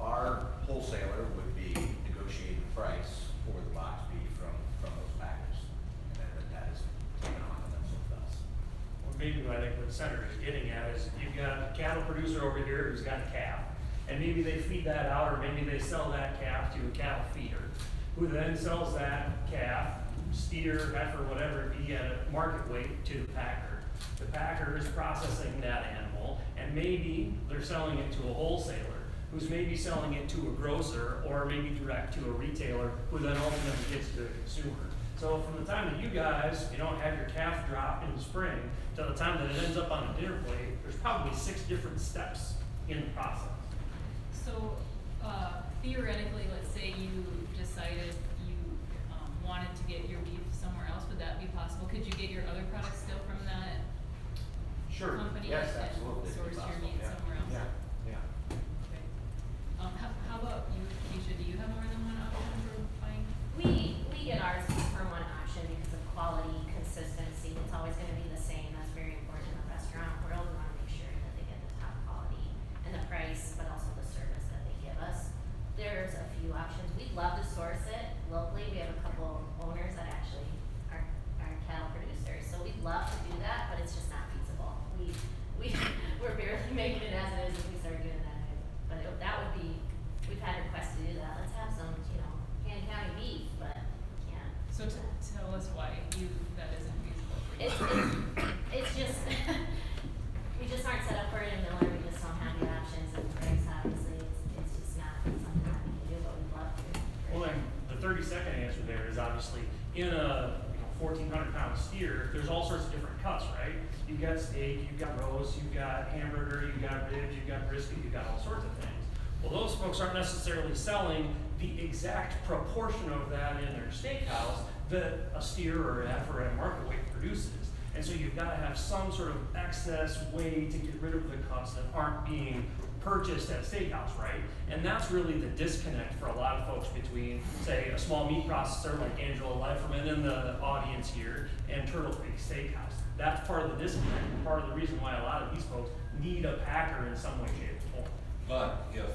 our wholesaler would be negotiating the price for the box beef from those packers. And then that is taken on and that's with us. Or maybe what I think what the senator is getting at is you've got a cattle producer over here who's got a calf, and maybe they feed that out, or maybe they sell that calf to a cattle feeder, who then sells that calf, steer, heifer, whatever it be, at a market weight to the packer. The packer is processing that animal, and maybe they're selling it to a wholesaler, who's maybe selling it to a grocer, or maybe direct to a retailer, who then ultimately gets to the consumer. So from the time that you guys, you know, have your calf drop in the spring, to the time that it ends up on a dinner plate, there's probably 6 different steps in the process. So, theoretically, let's say you decided you, wanted to get your beef somewhere else, would that be possible? Could you get your other products still from that Sure. company? Yes, and absolutely. source your meat Yeah. somewhere else? Yeah, yeah. Okay. How about you, Keisha, do you have more than one option for buying? We get ours for one option because of quality, consistency. It's always gonna be the same. That's very important in the restaurant world. We wanna make sure that they get the top quality and the price, but also the service that they give us. There's a few options. We'd love to source it locally. We have a couple owners that actually are cattle producers, so we'd love to do that, but it's just not feasible. We're barely making it as it is if we start doing that. But that would be, we've had requests to do that. Let's have some, you know, Cannon County beef, but can't. So tell us why that isn't feasible for you. It's just, we just aren't set up for it in Miller. We just don't have the options and price, obviously. It's just not something that we can do, but we'd love to. Well, then, the 30-second answer there is obviously, in a 1,400-pound steer, there's all sorts of different cuts, right? You've got steak, you've got roast, you've got hamburger, you've got ribs, you've got brisket, you've got all sorts of things. Well, those folks aren't necessarily selling the exact proportion of that in their steakhouse that a steer or a heifer at a market weight produces. And so you've got to have some sort of excess way to get rid of the cuts that aren't being purchased at a steakhouse, right? And that's really the disconnect for a lot of folks between, say, a small meat processor like Angela Leiferman in the audience here and Turtle Creek Steakhouse. That's part of the disconnect, and part of the reason why a lot of these folks need a packer in some way, shape, or form. But if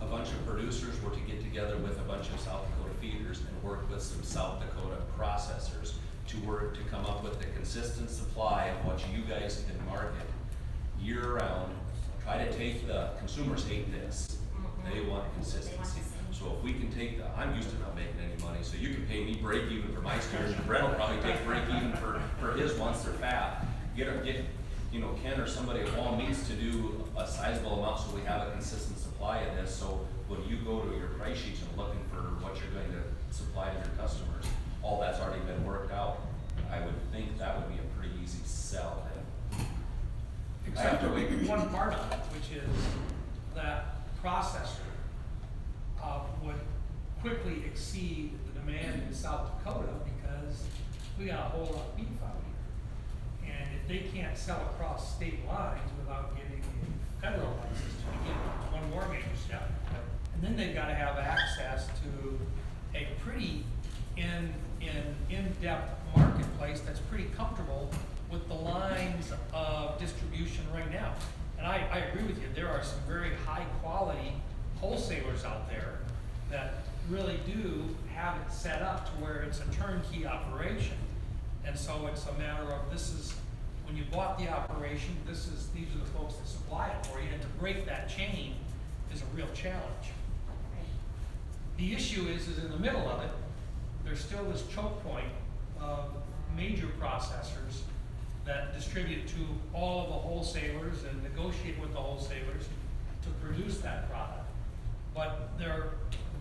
a bunch of producers were to get together with a bunch of South Dakota feeders and work with some South Dakota processors to work to come up with a consistent supply of what you guys can market year round, try to take consumers hate this. They want consistency. So if we can take I'm used to not making any money, so you can pay me break even for my steers, and Brett will probably take break even for his once they're fat. Get you know, Ken or somebody at Wall Meats to do a sizable amount so we have a consistent supply of this. So when you go to your price sheets and looking for what you're going to supply to your customers, all that's already been worked out. I would think that would be a pretty easy sell then. Except for one part of it, which is that processor would quickly exceed the demand in South Dakota because we got a whole lot of beef out here. And if they can't sell across state lines without getting a federal license to begin with, one more major step. And then they've got to have access to a pretty an in-depth marketplace that's pretty comfortable with the lines of distribution right now. And I agree with you, there are some very high-quality wholesalers out there that really do have it set up to where it's a turnkey operation. And so it's a matter of, this is, when you bought the operation, these are the folks that supply it for you, and to break that chain is a real challenge. The issue is in the middle of it, there's still this choke point of major processors that distribute to all of the wholesalers and negotiate with the wholesalers to produce that product. But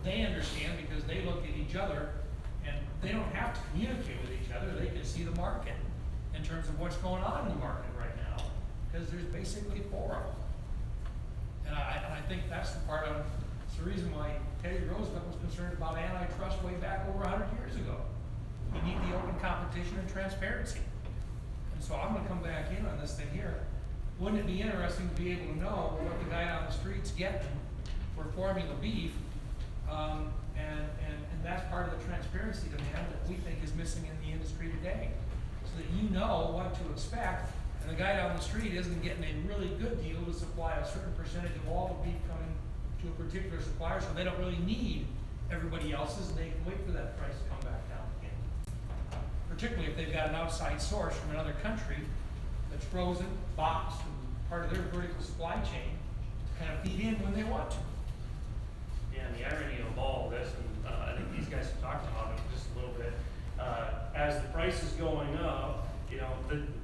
they understand because they look at each other and they don't have to communicate with each other, they can see the market in terms of what's going on in the market right now, because there's basically 4 of them. And I think that's the part of, it's the reason why Teddy Roosevelt was concerned about antitrust way back over 100 years ago. You need the open competition and transparency. And so I'm gonna come back in on this thing here. Wouldn't it be interesting to be able to know what the guy on the street's getting for formula beef? And that's part of the transparency demand that we think is missing in the industry today. So that you know what to expect, and the guy down the street isn't getting a really good deal to supply a certain percentage of all the beef coming to a particular supplier, so they don't really need everybody else's, and they can wait for that price to come back down again. Particularly if they've got an outside source from another country that's frozen, boxed, and part of their vertical supply chain to kind of feed in when they want to. Yeah, and the irony of all of this, and I think these guys have talked about it just a little bit, as the price is going up, you know,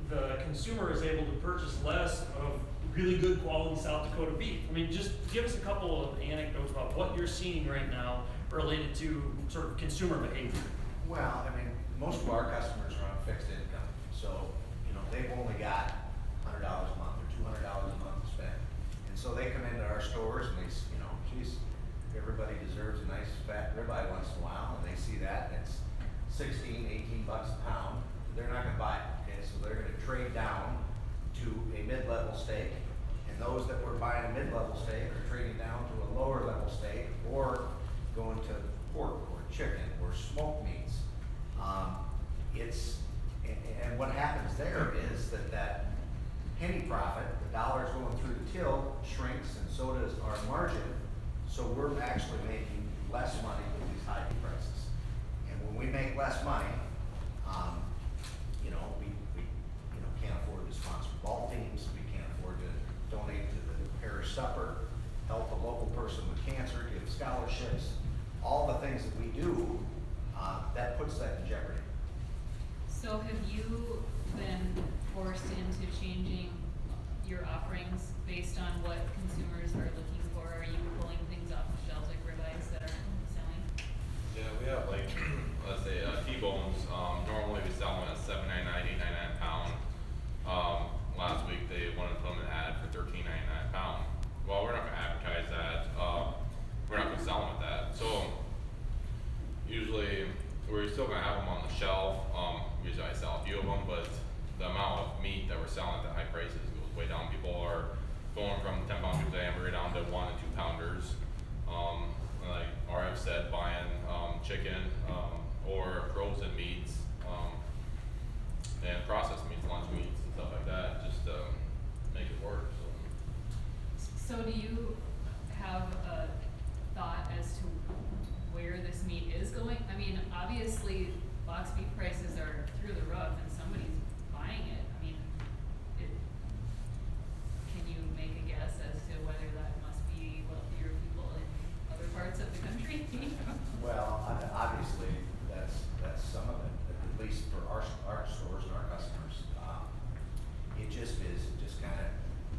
the consumer is able to purchase less of really good quality South Dakota beef. I mean, just give us a couple of anecdotes about what you're seeing right now related to sort of consumer behavior. Well, I mean, most of our customers are on fixed income, so, you know, they've only got $100 a month or $200 a month to spend. And so they come into our stores and they, you know, geez, everybody deserves a nice fat ribeye once in a while, and they see that, and it's 16, 18 bucks a pound. They're not gonna buy it, okay? So they're gonna trade down to a mid-level steak, and those that were buying a mid-level steak are trading down to a lower level steak, or going to pork or chicken or smoked meats. And what happens there is that penny profit, the dollars going through the till, shrinks, and so does our margin. So we're actually making less money with these high prices. And when we make less money, you know, we can't afford to sponsor ball teams, we can't afford to donate to the parish supper, help a local person with cancer, give scholarships, all the things that we do, that puts that in jeopardy. So have you been forced into changing your offerings based on what consumers are looking for? Are you pulling things off the shelves like ribeyes that are selling? Yeah, we have like, let's say, T-bones, normally we sell them at $7.99, $8.99 a pound. Last week they wanted to put them in an ad for $13.99 a pound. Well, we're not gonna advertise that, we're not gonna sell them at that. So, usually, we're still gonna have them on the shelf, usually I sell a few of them, but the amount of meat that we're selling at the high prices goes way down. People are going from 10-pound pizza hamburger down to 1 and 2 pounders. Like RF said, buying chicken or frozen meats and processed meats, lunch meats and stuff like that, just to make it work. So do you have a thought as to where this meat is going? I mean, obviously, box beef prices are through the roof and somebody's buying it. I mean, can you make a guess as to whether that must be wealthier people in other parts of the country? Well, obviously, that's some of it, at least for our stores and our customers. It just kind of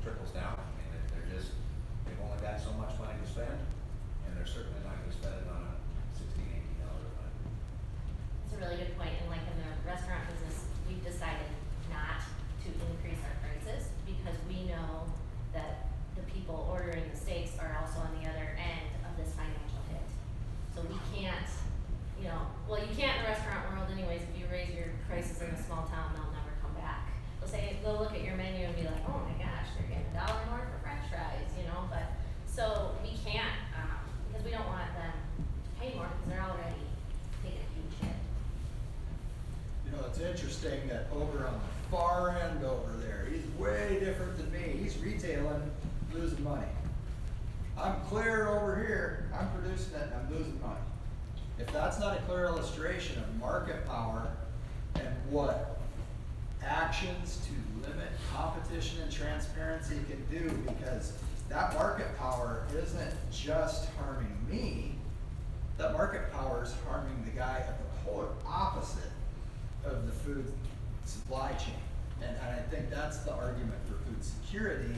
trickles down. I mean, they've only got so much money to spend, and they're certainly not gonna spend it on a $16, $18 ribeye. It's a really good point, and like in the restaurant business, we've decided not to increase our prices because we know that the people ordering the steaks are also on the other end of this financial hit. So we can't, you know, well, you can't in the restaurant world anyways. If you raise your prices in a small town, they'll never come back. They'll look at your menu and be like, oh my gosh, they're getting $1 more for French fries, you know. But so we can't because we don't want them to pay more because they're already taking a huge hit. it's interesting that over on the far end over there, he's way different than me. He's retailing, losing money. I'm clear over here, I'm producing it and I'm losing money. If that's not a clear illustration of market power and what actions to limit competition and transparency can do, because that market power isn't just harming me, that market power is harming the guy at the polar opposite of the food supply chain. And I think that's the argument for food security,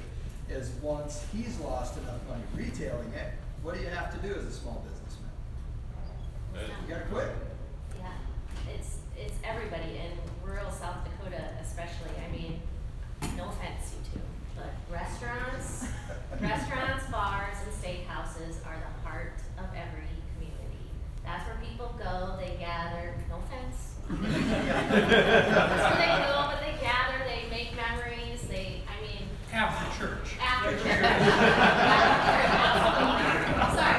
is once he's lost enough money retailing it, what do you have to do as a small businessman? You gotta quit. Yeah, it's everybody in rural South Dakota especially. I mean, no offense, you two, but restaurants, bars, and steakhouses are the heart of every community. That's where people go, they gather, no offense. That's where they go, but they gather, they make memories, After church. after church. Sorry.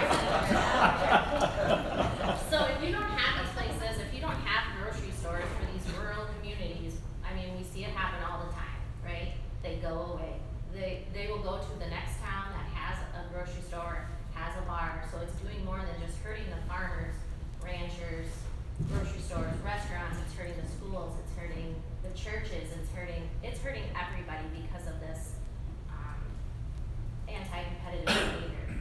So if you don't have these places, if you don't have grocery stores for these rural communities, I mean, we see it happen all the time, right? They go away. They will go to the next town that has a grocery store, has a bar, so it's doing more than just hurting the farmers, ranchers, grocery stores, restaurants, it's hurting the schools, it's hurting the churches, it's hurting everybody because of this anti-competitive behavior.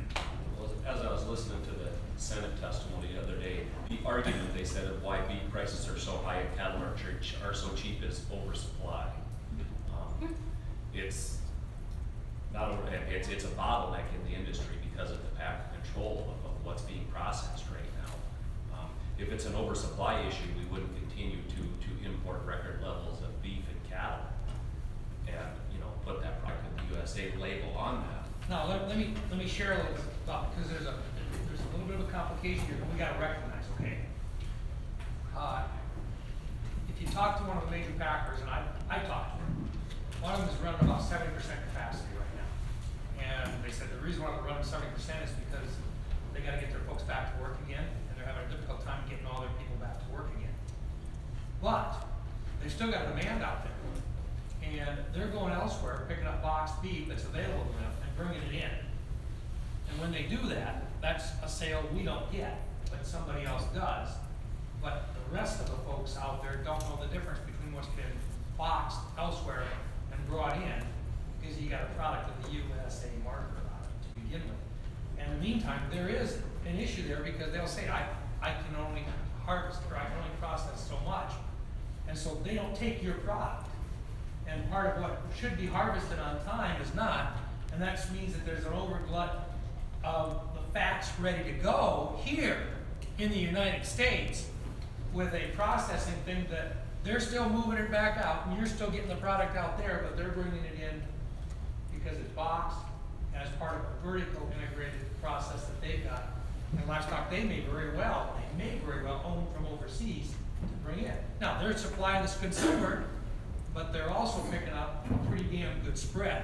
Well, as I was listening to the Senate testimony the other day, the argument they said of why beef prices are so high and cattle are so cheap is oversupply. It's not over, it's a bottleneck in the industry because of the pack control of what's being processed right now. If it's an oversupply issue, we wouldn't continue to import record levels of beef and cattle and, put that product in the USA label on that. Now, let me share a little bit about, because there's a little bit of a complication here, but we gotta recognize, okay? If you talk to one of the major packers, and I talked to them, one of them is running about 70% capacity right now. And they said the reason why they're running 70% is because they gotta get their folks back to work again, and they're having a difficult time getting all their people back to work again. But, they've still got demand out there. And they're going elsewhere, picking up boxed beef that's available to them and bringing it in. And when they do that, that's a sale we don't get, but somebody else does. But the rest of the folks out there don't know the difference between what's been boxed elsewhere and brought in, because you got a product of the USA marker on it to begin with. And in the meantime, there is an issue there because they'll say, I can only harvest, or I can only process so much. And so they don't take your product. And part of what should be harvested on time is not, and that means that there's an overglut of the fats ready to go here in the United States with a processing thing that they're still moving it back out, and you're still getting the product out there, but they're bringing it in because it's boxed as part of a vertical integrated process that they've got. And livestock they may very well own from overseas to bring in. Now, they're supplying this consumer, but they're also picking up a pretty damn good spread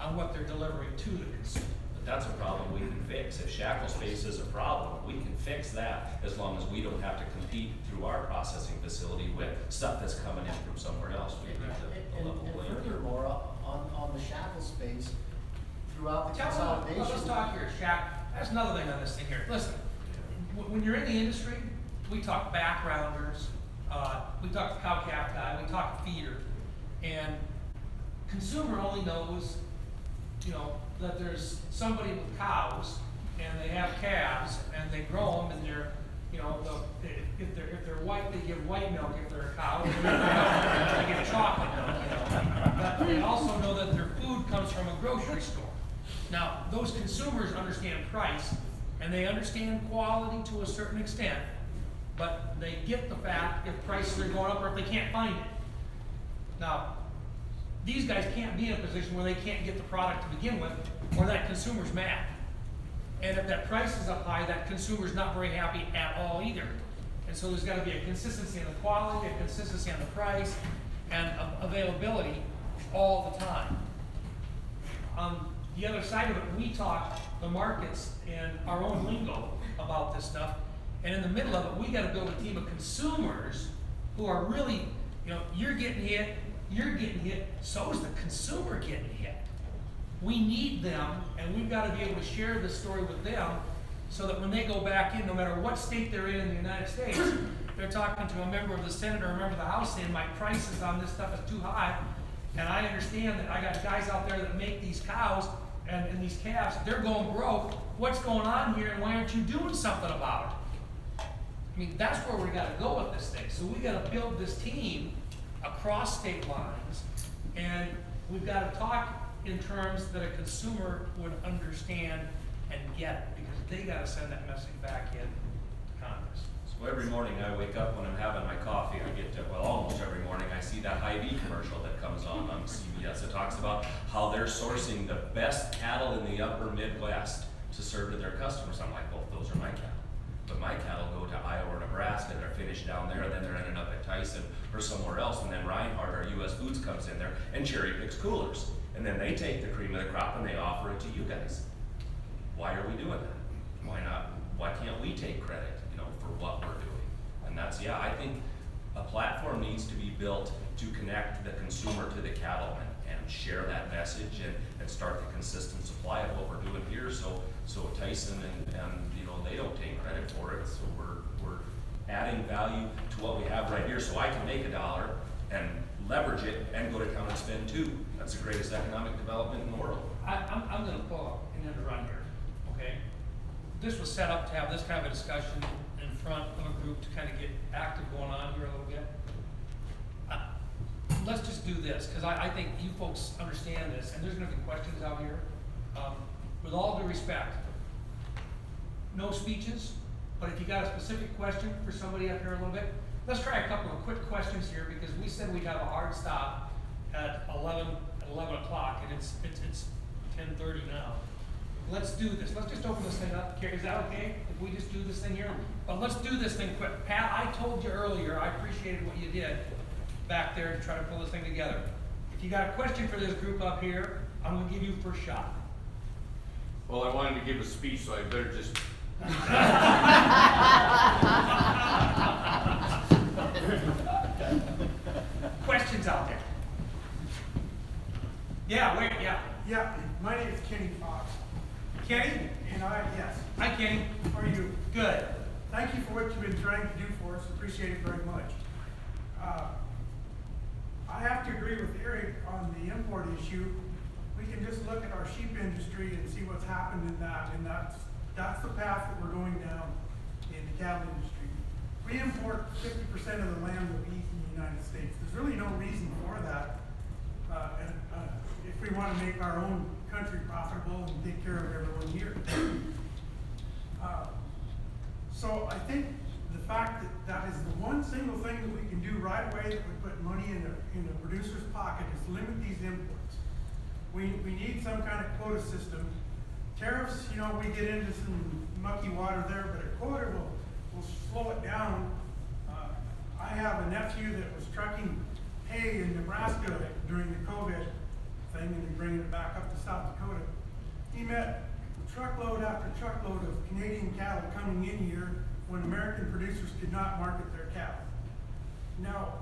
on what they're delivering to the consumer. But that's a problem we can fix. If shackle space is a problem, we can fix that as long as we don't have to compete through our processing facility with stuff that's coming in from somewhere else. We need to level And playing. furthermore, on the shackle space, throughout the Tell them, consolidation. let's talk here, Shaq. That's another thing on this thing here. Listen, when you're in the industry, we talk backgrounders, we talk cow-calf guy, we talk feeder, and consumer only knows, that there's somebody with cows and they have calves and they grow them and they're, if they're white, they give white milk if they're a cow. If they're milk, they give chocolate milk, But they also know that their food comes from a grocery store. Now, those consumers understand price and they understand quality to a certain extent, but they get the fact if prices are going up or if they can't find it. Now, these guys can't be in a position where they can't get the product to begin with, or that consumer's mad. And if that price is up high, that consumer's not very happy at all either. And so there's gotta be a consistency in the quality, a consistency on the price, and availability all the time. On the other side of it, we talk the markets and our own lingo about this stuff, and in the middle of it, we gotta build a team of consumers who are really You know, you're getting hit, so is the consumer getting hit. We need them, and we've gotta be able to share this story with them, so that when they go back in, no matter what state they're in the United States, they're talking to a member of the Senate or a member of the House saying, my prices on this stuff is too high, and I understand that I got guys out there that make these cows and these calves, they're going broke. What's going on here, and why aren't you doing something about it? I mean, that's where we gotta go with this thing. So we gotta build this team across state lines, and we've gotta talk in terms that a consumer would understand and get it, because they gotta send that message back in to Congress. So every morning I wake up, when I'm having my coffee, I get to, well, almost every morning, I see that Hy-Vee commercial that comes on CBS. It talks about how they're sourcing the best cattle in the upper Midwest to serve to their customers. I'm like, well, those are my cattle. But my cattle go to Iowa or Nebraska, they're finished down there, and then they're ending up at Tyson or somewhere else, and then Reinhardt or US Foods comes in there and cherry picks coolers. And then they take the cream of the crop and they offer it to you guys. Why are we doing that? Why not? Why can't we take credit, for what we're doing? And that's, I think a platform needs to be built to connect the consumer to the cattleman and share that message and start the consistent supply of what we're doing here. So Tyson and they don't take credit for it. So we're adding value to what we have right here. So I can make $1 and leverage it and go to town and spend $2. That's the greatest economic development in the world. I'm gonna pull up and end run here, okay? This was set up to have this kind of a discussion in front of a group to kind of get active going on here a little bit. Let's just do this, because I think you folks understand this, and there's gonna be questions out here. With all due respect, no speeches, but if you got a specific question for somebody up here a little bit, let's try a couple of quick questions here, because we said we'd have a hard stop at 11 o'clock, and it's 10:30 now. Let's do this. Let's just open this thing up. Is that okay if we just do this thing here? But let's do this thing quick. Pat, I told you earlier, I appreciated what you did back there to try to pull this thing together. If you got a question for this group up here, I'm gonna give you first shot. Well, I wanted to give a speech, so I better just. Questions out there? Yeah. Yeah, my name is Kenny Fox. Kenny? And yes. Hi, Kenny. How are you? Good. Thank you for what you've been trying to do for us. Appreciate it very much. I have to agree with Eric on the import issue. We can just look at our sheep industry and see what's happened in that, and that's the path that we're going down in the cattle industry. We import 50% of the lamb that we eat in the United States. There's really no reason for that. If we want to make our own country profitable and take care of everyone here. So I think the fact that that is the one single thing that we can do right away that would put money in the producer's pocket is limit these imports. We need some kind of quota system. Tariffs, we get into some mucky water there, but a quota will slow it down. I have a nephew that was trucking hay in Nebraska during the COVID thing and bringing it back up to South Dakota. He met truckload after truckload of Canadian cattle coming in here when American producers could not market their cattle. Now,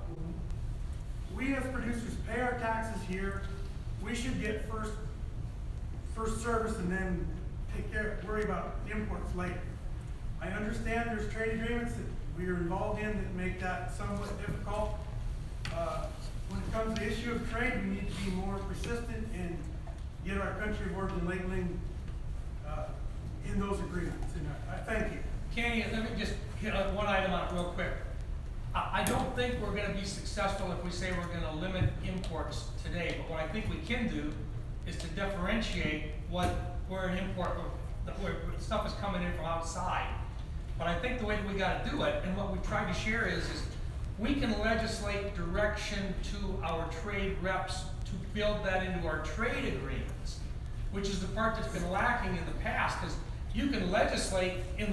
we as producers pay our taxes here. We should get first service and then worry about imports later. I understand there's trade agreements that we are involved in that make that somewhat difficult. When it comes to the issue of trade, we need to be more persistent and get our country of origin labeling in those agreements. And I thank you. Kenny, let me just hit one item on it real quick. I don't think we're going to be successful if we say we're going to limit imports today, but what I think we can do is to differentiate where an import, where stuff is coming in from outside. But I think the way that we got to do it, and what we've tried to share is we can legislate direction to our trade reps to build that into our trade agreements, which is the part that's been lacking in the past. Because you can legislate in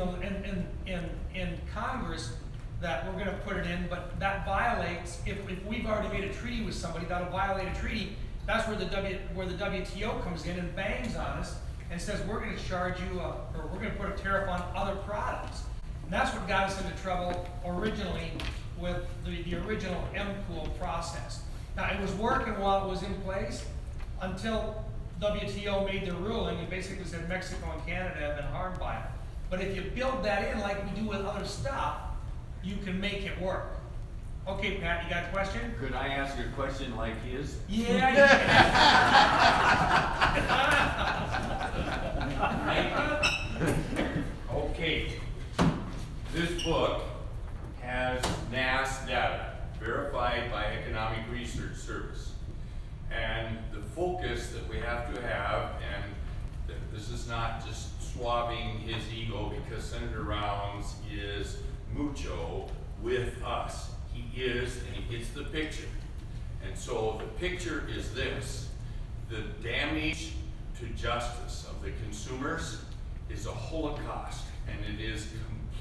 Congress that we're going to put it in, but that violates, if we've already made a treaty with somebody, that'll violate a treaty. That's where the WTO comes in and bangs on us and says we're going to charge you, or we're going to put a tariff on other products. And that's what got us into trouble originally with the original MPOOL process. Now, it was working while it was in place until WTO made their ruling and basically said Mexico and Canada have been harmed by it. But if you build that in like we do with other stuff, you can make it work. Okay, Pat, you got a question? Could I ask a question like his? Yeah, Okay, this book has NAS data, verified by Economic Research Service. And the focus that we have to have, and this is not just swabbing his ego because Senator Rounds is mucho with us. He is, and he gets the picture. And so the picture is this: the damage to justice of the consumers is a holocaust, and it is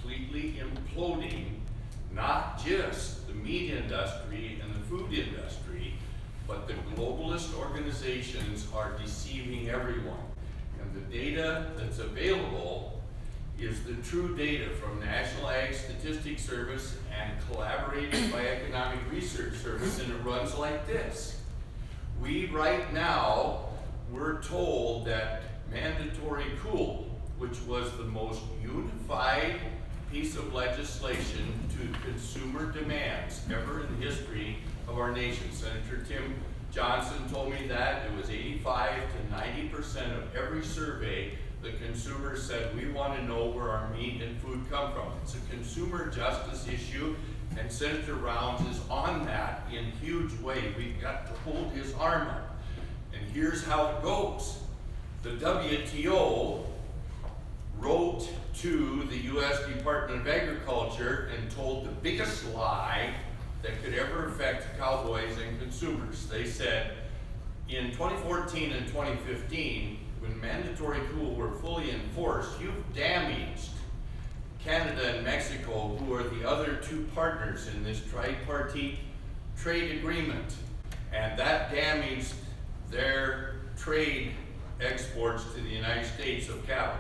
completely imploding not just the meat industry and the food industry, but the globalist organizations are deceiving everyone. And the data that's available is the true data from National Ag Statistics Service and collaborated by Economic Research Service, and it runs like this. We right now, we're told that mandatory cool, which was the most unified piece of legislation to consumer demands ever in the history of our nation. Senator Tim Johnson told me that it was 85 to 90% of every survey the consumers said, we want to know where our meat and food come from. It's a consumer justice issue, and Senator Rounds is on that in a huge way. We've got to hold his arm up. And here's how it goes. The WTO wrote to the U.S. Department of Agriculture and told the biggest lie that could ever affect cowboys and consumers. They said, in 2014 and 2015, when mandatory cool were fully enforced, you've damaged Canada and Mexico, who are the other two partners in this tripartite trade agreement. And that damaged their trade exports to the United States of cattle.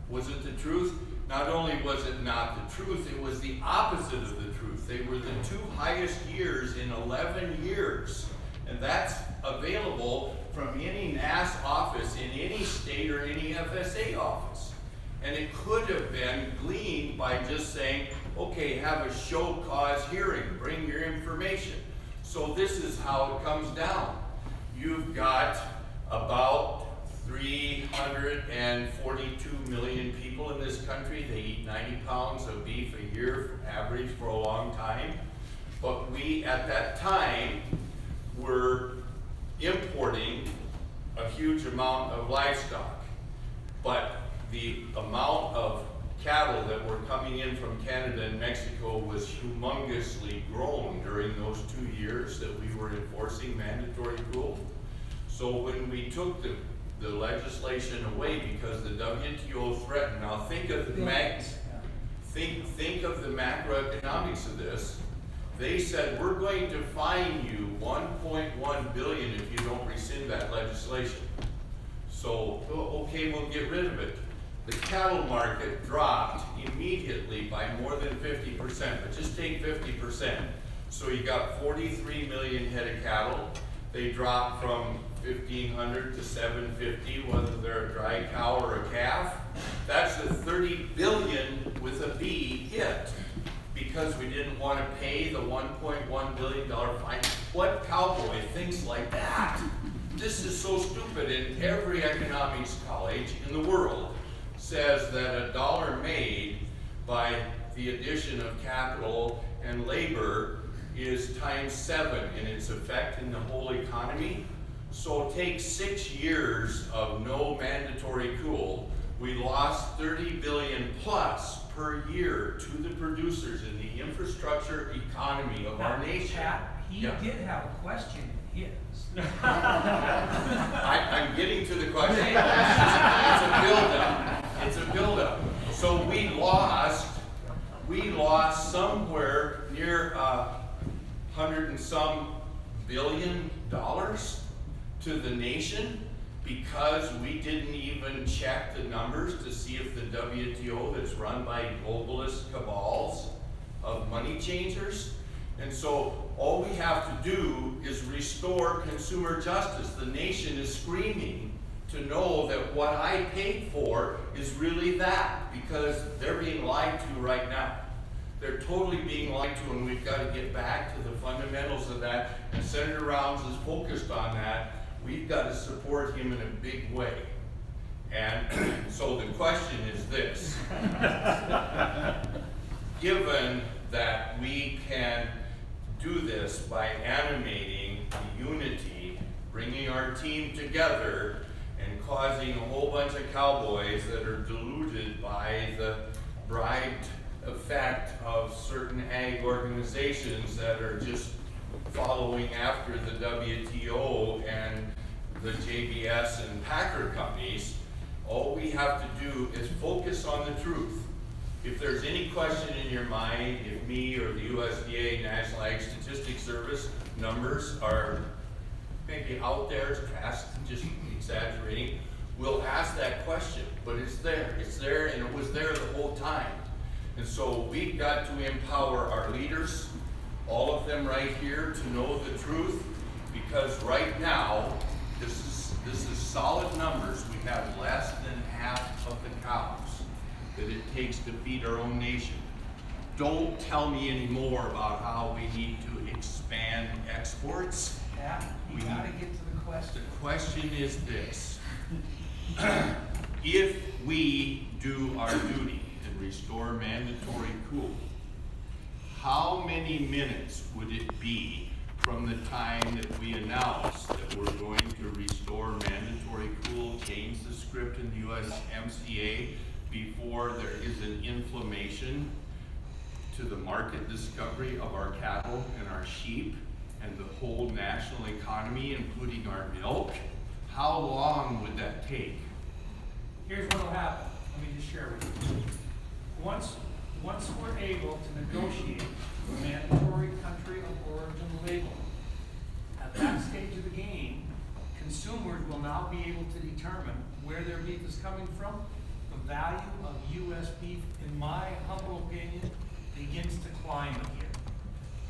Was it the truth? Not only was it not the truth, it was the opposite of the truth. They were the two highest years in 11 years. And that's available from any NAS office in any state or any FSA office. And it could have been gleaned by just saying, okay, have a show cause hearing, bring your information. So this is how it comes down. You've got about 342 million people in this country. They eat 90 pounds of beef a year, average, for a long time. But we, at that time, were importing a huge amount of livestock. But the amount of cattle that were coming in from Canada and Mexico was humongously grown during those 2 years that we were enforcing mandatory cool. So when we took the legislation away because the WTO threatened, now think of the think of the macroeconomics of this. They said, we're going to fine you $1.1 billion if you don't rescind that legislation. So, okay, we'll get rid of it. The cattle market dropped immediately by more than 50%, but just take 50%. So you got 43 million head of cattle. They dropped from 1,500 to 750, whether they're a dry cow or a calf. That's a 30 billion with a B hit, because we didn't want to pay the $1.1 billion fine. What cowboy thinks like that? This is so stupid, and every economics college in the world says that a dollar made by the addition of capital and labor is times 7 in its effect in the whole economy. So take 6 years of no mandatory cool. We lost 30 billion plus per year to the producers in the infrastructure economy of our nation. Pat, he did have a question in his. I'm getting to the question. It's a buildup. So we lost somewhere near $100 and some billion to the nation because we didn't even check the numbers to see if the WTO that's run by globalist cabals of money changers, And so all we have to do is restore consumer justice. The nation is screaming to know that what I paid for is really that, because they're being lied to right now. They're totally being lied to, and we've got to get back to the fundamentals of that. And Senator Rounds is focused on that. We've got to support him in a big way. And so the question is this. Given that we can do this by animating the unity, bringing our team together, and causing a whole bunch of cowboys that are deluded by the bribed effect of certain ag organizations that are just following after the WTO and the JBS and Packer companies, all we have to do is focus on the truth. If there's any question in your mind, if me or the USDA National Ag Statistics Service numbers are maybe out there, just exaggerating, we'll ask that question, but it's there, and it was there the whole time. And so we've got to empower our leaders, all of them right here, to know the truth, because right now, this is solid numbers. We have less than half of the cows that it takes to feed our own nation. Don't tell me anymore about how we need to expand exports. Pat, you gotta get to the question. The question is this. If we do our duty and restore mandatory cool, how many minutes would it be from the time that we announce that we're going to restore mandatory cool, change the script in the USMCA, before there is an inflammation to the market discovery of our cattle and our sheep and the whole national economy, including our milk? How long would that take? Here's what'll happen. Let me just share with you. Once we're able to negotiate a mandatory country of origin label, at that stage of the game, consumers will now be able to determine where their beef is coming from. The value of U.S. beef, in my humble opinion, begins to climb again.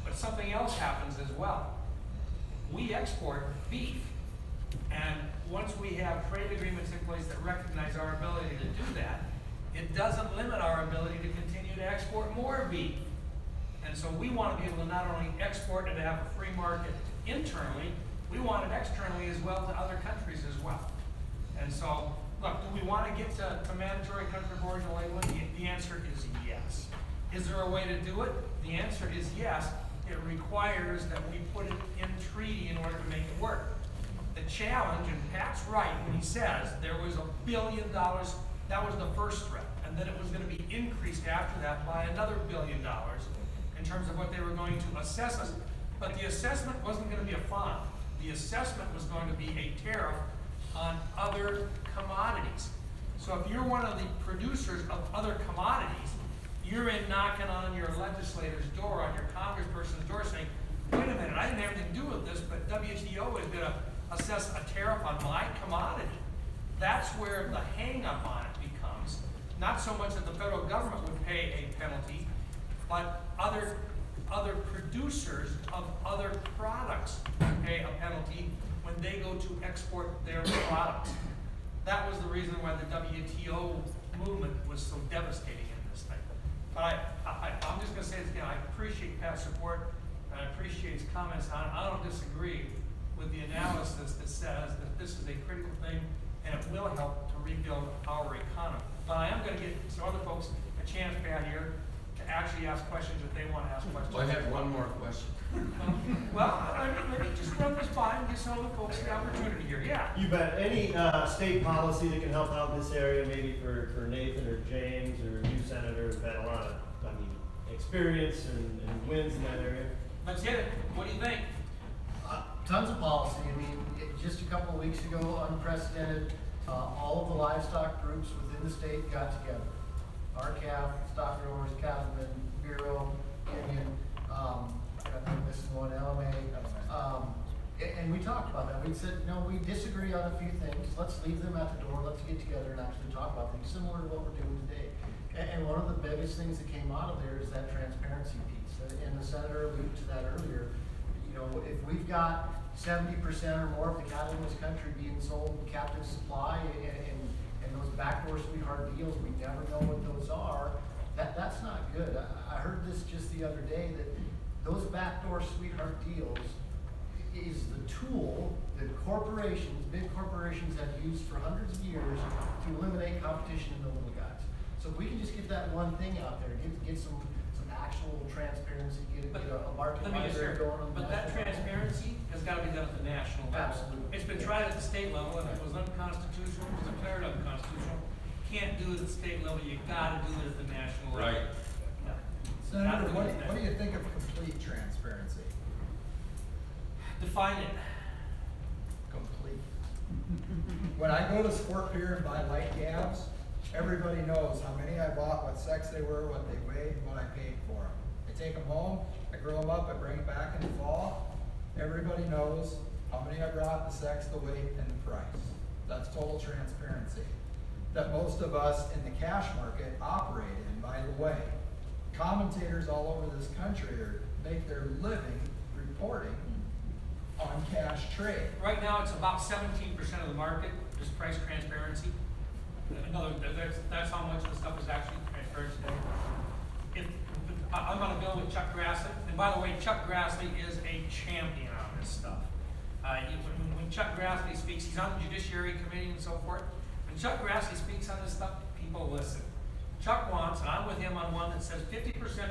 But something else happens as well. We export beef, and once we have trade agreements in place that recognize our ability to do that, it doesn't limit our ability to continue to export more beef. And so we want to be able to not only export and have a free market internally, we want it externally as well to other countries as well. And so, look, do we want to get to mandatory country of origin labeling? The answer is yes. Is there a way to do it? The answer is yes. It requires that we put it in treaty in order to make it work. The challenge, and Pat's right when he says there was $1 billion, that was the first threat, and then it was going to be increased after that by another $1 billion in terms of what they were going to assess us. But the assessment wasn't going to be a fine. The assessment was going to be a tariff on other commodities. So if you're one of the producers of other commodities, you're in knocking on your legislator's door, on your congressperson's door saying, wait a minute, I didn't have anything to do with this, but WTO is going to assess a tariff on my commodity. That's where the hang-up on it becomes. Not so much that the federal government would pay a penalty, but other producers of other products pay a penalty when they go to export their products. That was the reason why the WTO movement was so devastating in this thing. But I'm just going to say this again, I appreciate Pat's support, and I appreciate his comments on it. I don't disagree with the analysis that says that this is a critical thing, and it will help to rebuild our economy. But I am going to give some other folks a chance, Pat, here, to actually ask questions if they want to ask questions. Well, I have one more question. Well, let me just run this by and give some other folks the opportunity here. Yeah. You bet. Any state policy that can help out in this area, maybe for Nathan or James or you senators who've had a lot of, experience and wins in that area? Let's hit it. What do you think? Tons of policy. I mean, just a couple of weeks ago, unprecedented, all of the livestock groups within the state got together. RCAF, Stock Growers, Cattlemen, Bureau, Union, I think this is one, LMA. And we talked about that. We said, no, we disagree on a few things. Let's leave them at the door. Let's get together and actually talk about things similar to what we're doing today. And one of the biggest things that came out of there is that transparency piece. And the senator alluded to that earlier. You know, if we've got 70% or more of the cattle in this country being sold captive supply and those backdoor sweetheart deals, we never know what those are. That's not good. I heard this just the other day that those backdoor sweetheart deals is the tool that corporations, big corporations have used for hundreds of years to eliminate competition in the little guys. So if we can just get that one thing out there, get some actual transparency, get a market Let me just monitor hear, going on. but that transparency has gotta be done at the national level. Absolutely. It's been tried at the state level, and it was unconstitutional, it was declared unconstitutional. Can't do it at the state level, you gotta do it at the national level. Right. Yeah. Senator, Gotta do it at the what do you think of complete transparency? Define it. Complete. When I go to Sport Pier and buy light calves, everybody knows how many I bought, what sex they were, what they weighed, and what I paid for them. I take them home, I grow them up, I bring them back in the fall. Everybody knows how many I brought, the sex, the weight, and the price. That's total transparency that most of us in the cash market operate in, by the way. Commentators all over this country make their living reporting on cash trade. Right now, it's about 17% of the market is price transparency. Another, that's how much of the stuff is actually transparent today. I'm on a bill with Chuck Grassley, and by the way, Chuck Grassley is a champion on this stuff. When Chuck Grassley speaks, he's on the Judiciary Committee and so forth. When Chuck Grassley speaks on this stuff, people listen. Chuck wants, and I'm with him on one that says 50%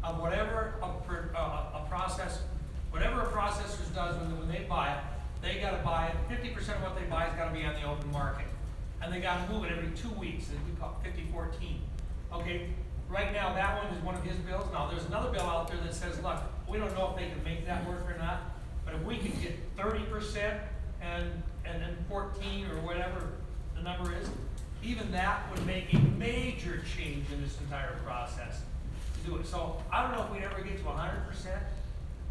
of whatever a processor does when they buy it, they gotta buy it, 50% of what they buy has gotta be on the open market. And they gotta move it every 2 weeks, and we call it 50-14. Okay, right now, that one is one of his bills. Now, there's another bill out there that says, look, we don't know if they can make that work or not, but if we can get 30% and then 14 or whatever the number is, even that would make a major change in this entire process to do it. So, I don't know if we'd ever get to 100%,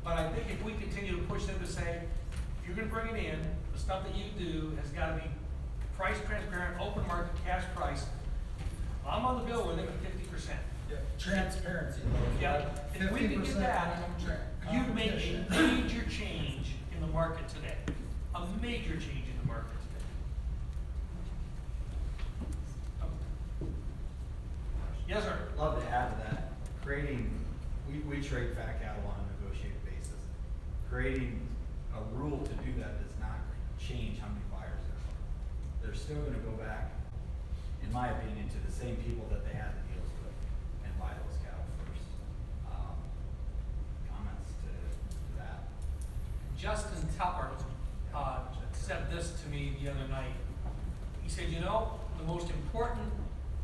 but I think if we continue to push them to say, you're gonna bring it in, the stuff that you do has gotta be price transparent, open market, cash price. I'm on the bill with it at 50%. Yeah, transparency. Though. Yeah, if we can get 50% that, minimum you'd make competition. a major change in the market today. A major change in the market today. Yes, sir. Love to add to that. We trade fat cattle on a negotiated basis. Creating a rule to do that does not change how many buyers there are. They're still gonna go back, in my opinion, to the same people that they had the deals with and buy those cattle first. Comments to that? Justin Tupper said this to me the other night. He said, you know, the most important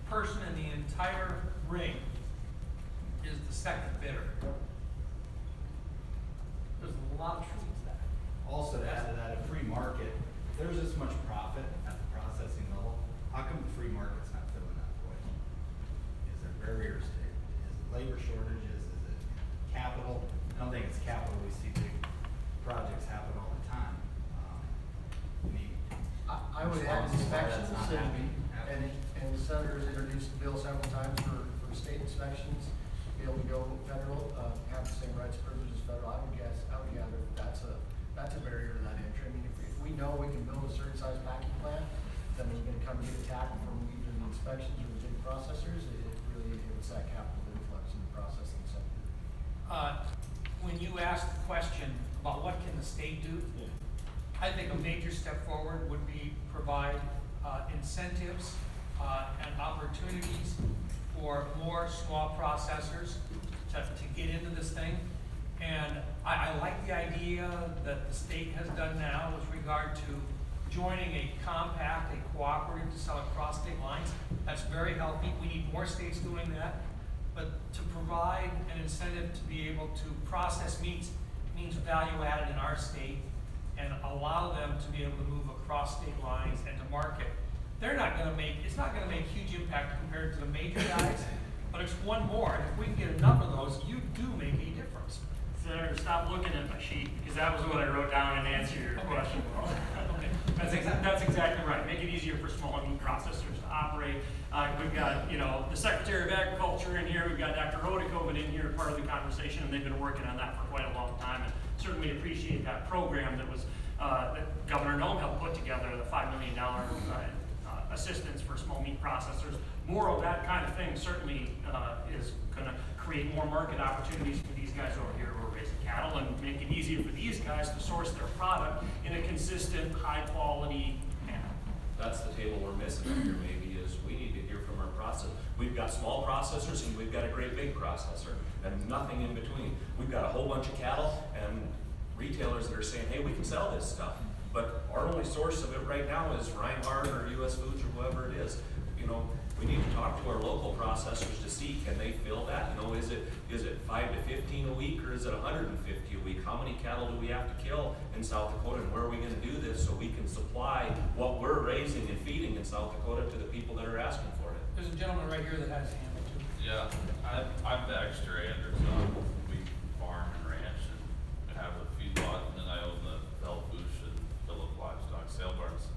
person in the entire ring is the second bidder. There's a lot of truth to that. Also to add to that, a free market, if there's this much profit at the processing level, how come the free market's not filling that void? Is there barriers to it? Is it labor shortages? Is it capital? I don't think it's capital. We see big projects happen all the time. I would add inspections, That's not happening. and the senator's introduced the bill several times for state inspections, be able to go federal, have the same rights and privileges as federal. I would gather that's a barrier to that entry. I mean, if we know we can build a certain size packing plant, then we're gonna come get attacked from either the inspections or the big processors, it really inhibits that capital influx in the processing sector. When you asked the question about what can the state do, I think a major step forward would be provide incentives and opportunities for more small processors to get into this thing. And I like the idea that the state has done now with regard to joining a compact, a cooperative to sell across state lines. That's very healthy. We need more states doing that. But to provide an incentive to be able to process meats means value added in our state and allow them to be able to move across state lines and to market. They're not gonna make, it's not gonna make huge impact compared to the major guys, but it's one more. And if we can get enough of those, you do make a difference. Senator, stop looking at my sheet, because that was what I wrote down in answer to your question. Okay. That's exactly right. Make it easier for smaller meat processors to operate. We've got, the Secretary of Agriculture in here. We've got Dr. Rodikoven in here, part of the conversation, and they've been working on that for quite a long time. And certainly appreciate that program that was that Governor Noem helped put together, the $5 million assistance for small meat processors. More of that kind of thing certainly is going to create more market opportunities for these guys over here who are raising cattle and make it easier for these guys to source their product in a consistent, high-quality manner. That's the table we're missing up here maybe, is we need to hear from our process. We've got small processors and we've got a great big processor and nothing in between. We've got a whole bunch of cattle and retailers that are saying, hey, we can sell this stuff. But our only source of it right now is Reinhart or US Foods or whoever it is. We need to talk to our local processors to see, can they fill that? Is it 5 to 15 a week, or is it 150 a week? How many cattle do we have to kill in South Dakota, and where are we going to do this so we can supply what we're raising and feeding in South Dakota to the people that are asking for it? There's a gentleman right here that has a hand too. Yeah, I'm Baxter Anderson. We farm and ranch and have a feedlot, and then I own the Bell Bush and Phillip Livestock Sale Barns.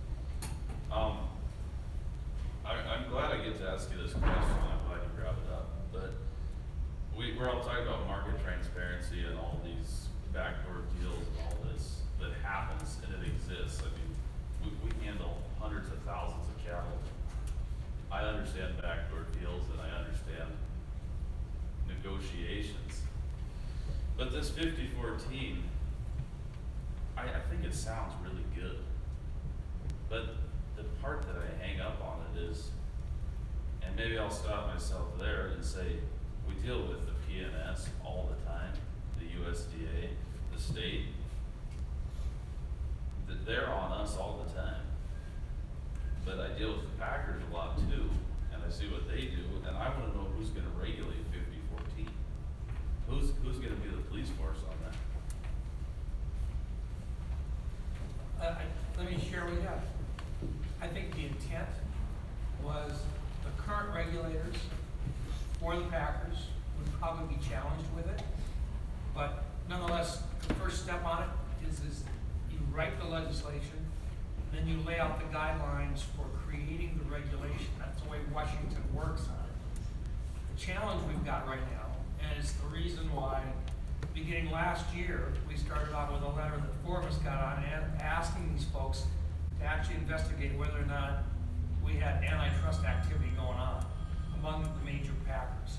I'm glad I get to ask you this question. I'm glad you brought it up. But we're all talking about market transparency and all these backdoor deals and all this that happens, and it exists. I mean, we handle hundreds of thousands of cattle. I understand backdoor deals and I understand negotiations. But this 50-14, I think it sounds really good. But the part that I hang up on it is, and maybe I'll stop myself there and say, we deal with the PNS all the time, the USDA, the state. They're on us all the time. But I deal with the packers a lot too, and I see what they do, and I want to know who's going to regulate 50-14. Who's going to be the police force on that? Let me share with you. I think the intent was the current regulators for the packers would probably be challenged with it. But nonetheless, the first step on it is you write the legislation, and then you lay out the guidelines for creating the regulation. That's the way Washington works on it. The challenge we've got right now, and it's the reason why beginning last year, we started out with a letter that four of us got on and asking these folks to actually investigate whether or not we had antitrust activity going on among the major packers.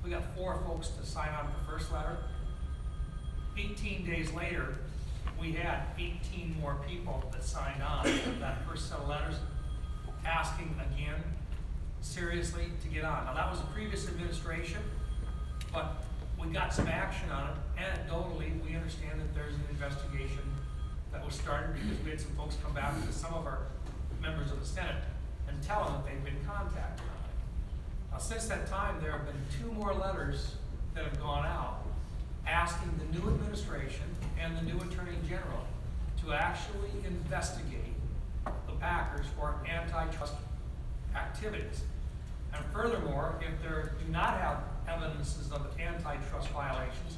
We got 4 folks to sign on the first letter. 18 days later, we had 18 more people that signed on that first set of letters, asking again, seriously, to get on. Now that was a previous administration, but we got some action on it. Anecdotally, we understand that there's an investigation that was started because we had some folks come back to some of our members of the Senate and tell them that they've been contacted on it. Now, since that time, there have been 2 more letters that have gone out asking the new administration and the new Attorney General to actually investigate the packers for antitrust activities. And furthermore, if they do not have evidences of antitrust violations,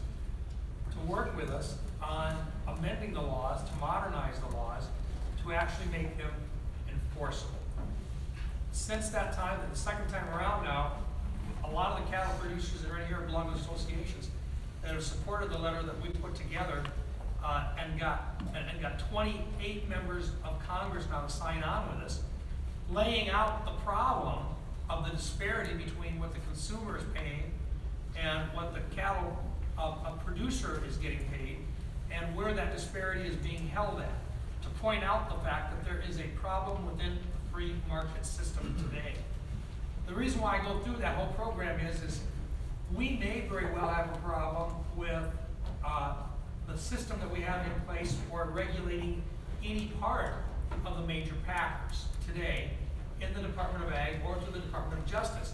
to work with us on amending the laws, to modernize the laws, to actually make them enforceable. Since that time, the second time around now, a lot of the cattle producers that are in here belong to associations that have supported the letter that we put together and got 28 members of Congress now to sign on with us, laying out the problem of the disparity between what the consumer is paying and what the cattle a producer is getting paid, and where that disparity is being held at, to point out the fact that there is a problem within the free market system today. The reason why I go through that whole program is we may very well have a problem with the system that we have in place for regulating any part of the major packers today in the Department of Ag or through the Department of Justice,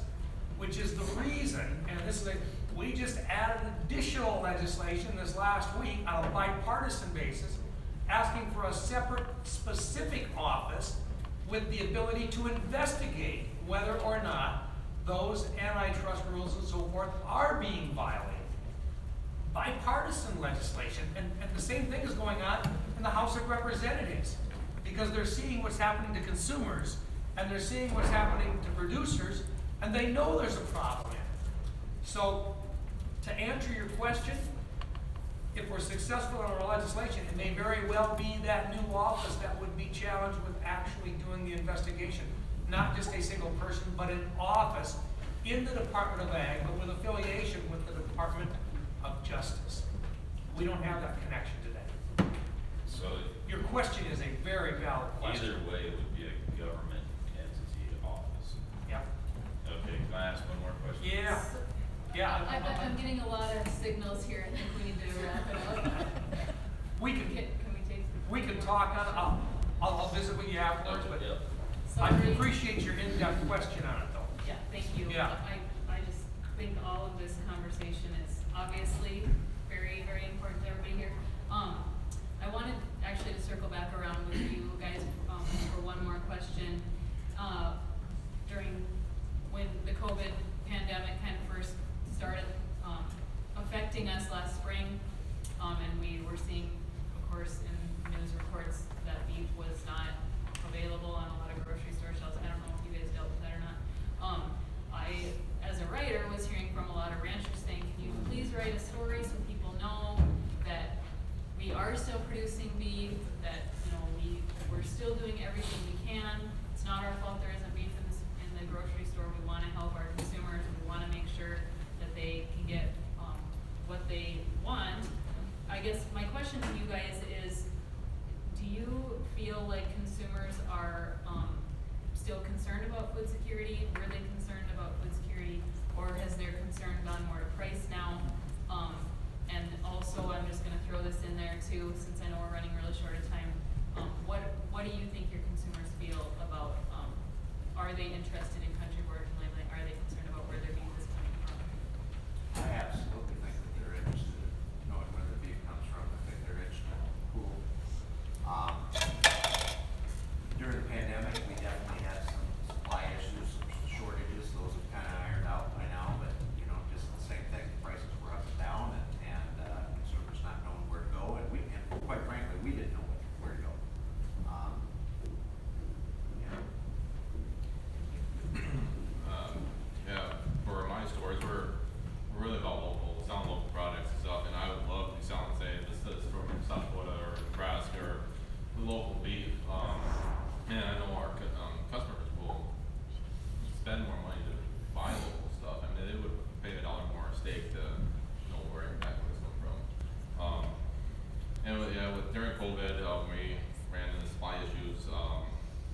which is the reason, and this is we just added additional legislation this last week on a bipartisan basis, asking for a separate specific office with the ability to investigate whether or not those antitrust rules and so forth are being violated. Bipartisan legislation, and the same thing is going on in the House of Representatives. because they're seeing what's happening to consumers, and they're seeing what's happening to producers, and they know there's a problem in it. So, to answer your question, if we're successful in our legislation, it may very well be that new office that would be challenged with actually doing the investigation. Not just a single person, but an office in the Department of Ag, but with affiliation with the Department of Justice. We don't have that connection today. So Your question is a very valid question. either way, it would be a government entity office. Yeah. Okay, can I ask one more question? Yeah. Yeah. I'm getting a lot of signals here, I think we need to wrap it up. We Can can, we take? we can talk on, I'll visit with you afterwards, but Yep. I Sorry. appreciate your in-depth question on it though. Yeah, thank you. Yeah. I just think all of this conversation is obviously very, very important to everybody here. I wanted actually to circle back around with you guys, for one more question. During, when the COVID pandemic kind of first started, affecting us last spring, and we were seeing, of course, in news reports that beef was not available on a lot of grocery store shelves. I don't know if you guys dealt with that or not. I, as a writer, was hearing from a lot of ranchers saying, can you please write a story so people know that we are still producing beef, that, you know, we're still doing everything we can. It's not our fault there isn't beef in the grocery store. We wanna help our consumers. We wanna make sure that they can get, what they want. I guess my question to you guys is, do you feel like consumers are, still concerned about food security? Were they concerned about food security, or has their concern gone more to price now? And also, I'm just gonna throw this in there too, since I know we're running really short of time. What do you think your consumers feel about, are they interested in country board and labeling? Are they concerned about where their beef is coming from? I absolutely think that they're interested in knowing where the beef comes from. I think they're interested in who. During the pandemic, we definitely had some supply issues, some shortages. Those have kind of ironed out by now, but, you know, just the same thing. Prices were up and down, and consumers not knowing where to go, and quite frankly, we didn't know where to go. Yeah. Yeah, for my stores, we're really about local, selling local products and stuff, and I would love to be selling, say, this from South Dakota or Nebraska or the local beef. And I know our customers will spend more money to buy local stuff. I mean, they would pay $1 more a steak to know where exactly it's coming from. During COVID, we ran into supply issues.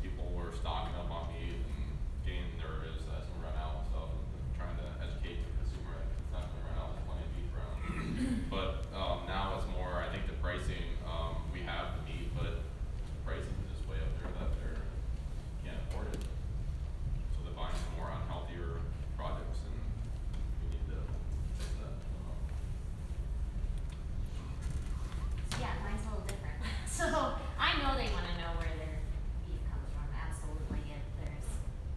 People were stocking up on beef and getting nervous as we run out. So trying to educate the consumer that it's not going to run out. There's plenty of beef around. But now it's more, I think the pricing, we have the beef, but the pricing is just way up there that they can't afford it. So they're buying more on healthier products, and we need to fix that. Yeah, mine's a little different. So I know they wanna know where their beef comes from, absolutely. If there's,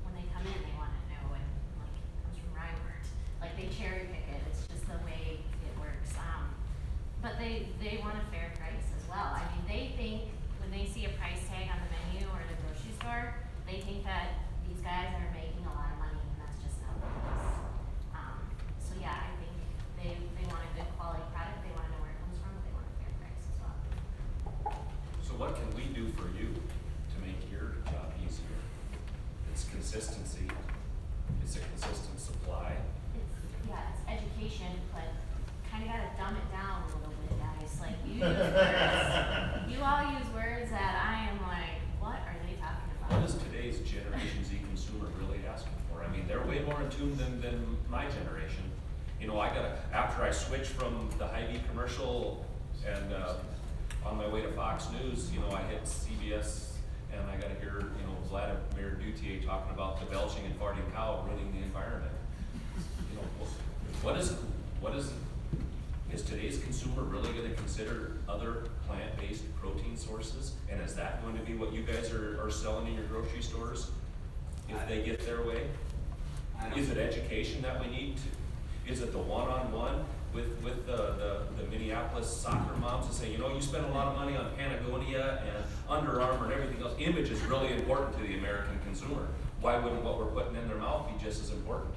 when they come in, they wanna know, and like, it comes from Reinhardt. Like, they cherry pick it, it's just the way it works. But they want a fair price as well. I mean, they think, when they see a price tag on the menu or the grocery store, they think that these guys are making a lot of money, and that's just not the case. So yeah, I think they want a good quality product, they wanna know where it comes from, they want a fair price as well. So what can we do for you to make your job easier? It's consistency, it's a consistent supply. It's education, but kinda gotta dumb it down a little bit, guys. Like, you use words, you all use words that I am like, what are they talking about? What is today's Generation Z consumer really asking for? I mean, they're way more in tune than my generation. You know, after I switched from the Hy-Vee commercial and, on my way to Fox News, you know, I hit CBS and I gotta hear, you know, Vladimir Duthier talking about the belching and farting cow ruining the environment. You know, is today's consumer really gonna consider other plant-based protein sources? And is that going to be what you guys are selling in your grocery stores if they get their way? Is it education that we need to? Is it the one-on-one? with the Minneapolis soccer moms and say, you know, you spend a lot of money on Patagonia and Under Armour and everything else. Image is really important to the American consumer. Why wouldn't what we're putting in their mouth be just as important?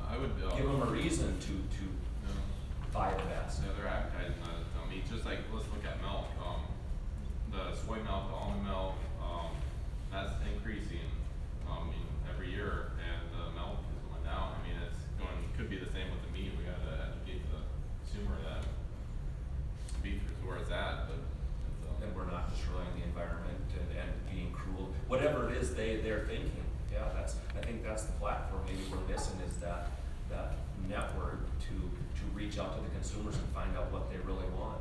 I would, Give them a reason to buy the best. Yeah, they're advertising that it's meat, just like, let's look at milk, the soy milk, the almond milk, that's increasing, every year, and the milk is going down. I mean, it's going, could be the same with the meat, we gotta educate the consumer that beef is where it's at, but it's, And we're not destroying the environment and being cruel, whatever it is they're thinking. Yeah, I think that's the platform maybe we're missing, is that network to reach out to the consumers and find out what they really want.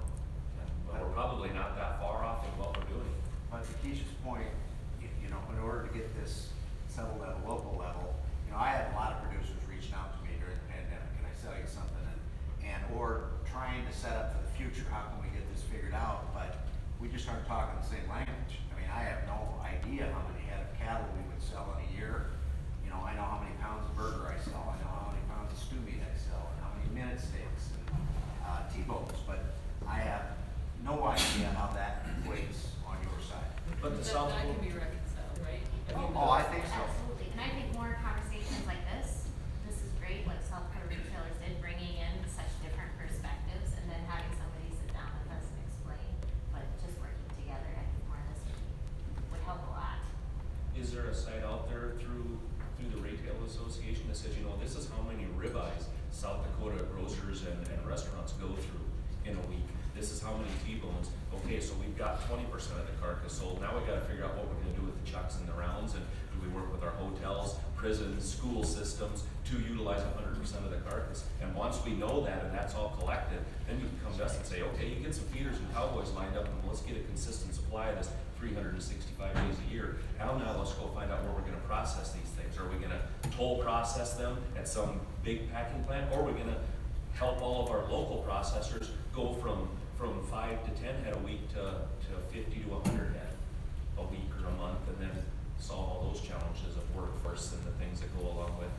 But we're probably not that far off in what we're doing. But to Keisha's point, you know, in order to get this settled at a local level, you know, I had a lot of producers reaching out to me during the pandemic, can I sell you something? Or trying to set up for the future, how can we get this figured out? But we just aren't talking the same language. I mean, I have no idea how many head of cattle we would sell in a year. You know, I know how many pounds of burger I sell, I know how many pounds of stew meat I sell, and how many minute steaks and T-bones, but I have no idea how that equates on your side. But the That South can be reconciled, right? Oh, I think so. Absolutely, and I think more conversations like this is great, what South Dakota retailers did, bringing in such different perspectives, and then having somebody sit down with us and explain, but just working together, I think more of this would help a lot. Is there a site out there through the Retail Association that says, you know, this is how many ribeyes South Dakota grocers and restaurants go through in a week? This is how many T-bones. Okay, so we've got 20% of the carcass sold. Now we gotta figure out what we're gonna do with the chucks and the rounds, and do we work with our hotels, prisons, school systems to utilize 100% of the carcass? And once we know that and that's all collected, then you can come to us and say, okay, you get some feeders and cowboys lined up, and let's get a consistent supply of this 365 days a year. Now let's go find out where we're gonna process these things. Are we gonna toll process them at some big packing plant, or are we gonna help all of our local processors go from 5 to 10 head a week to 50 to 100 head a week or a month, and then solve all those challenges of workforce and the things that go along with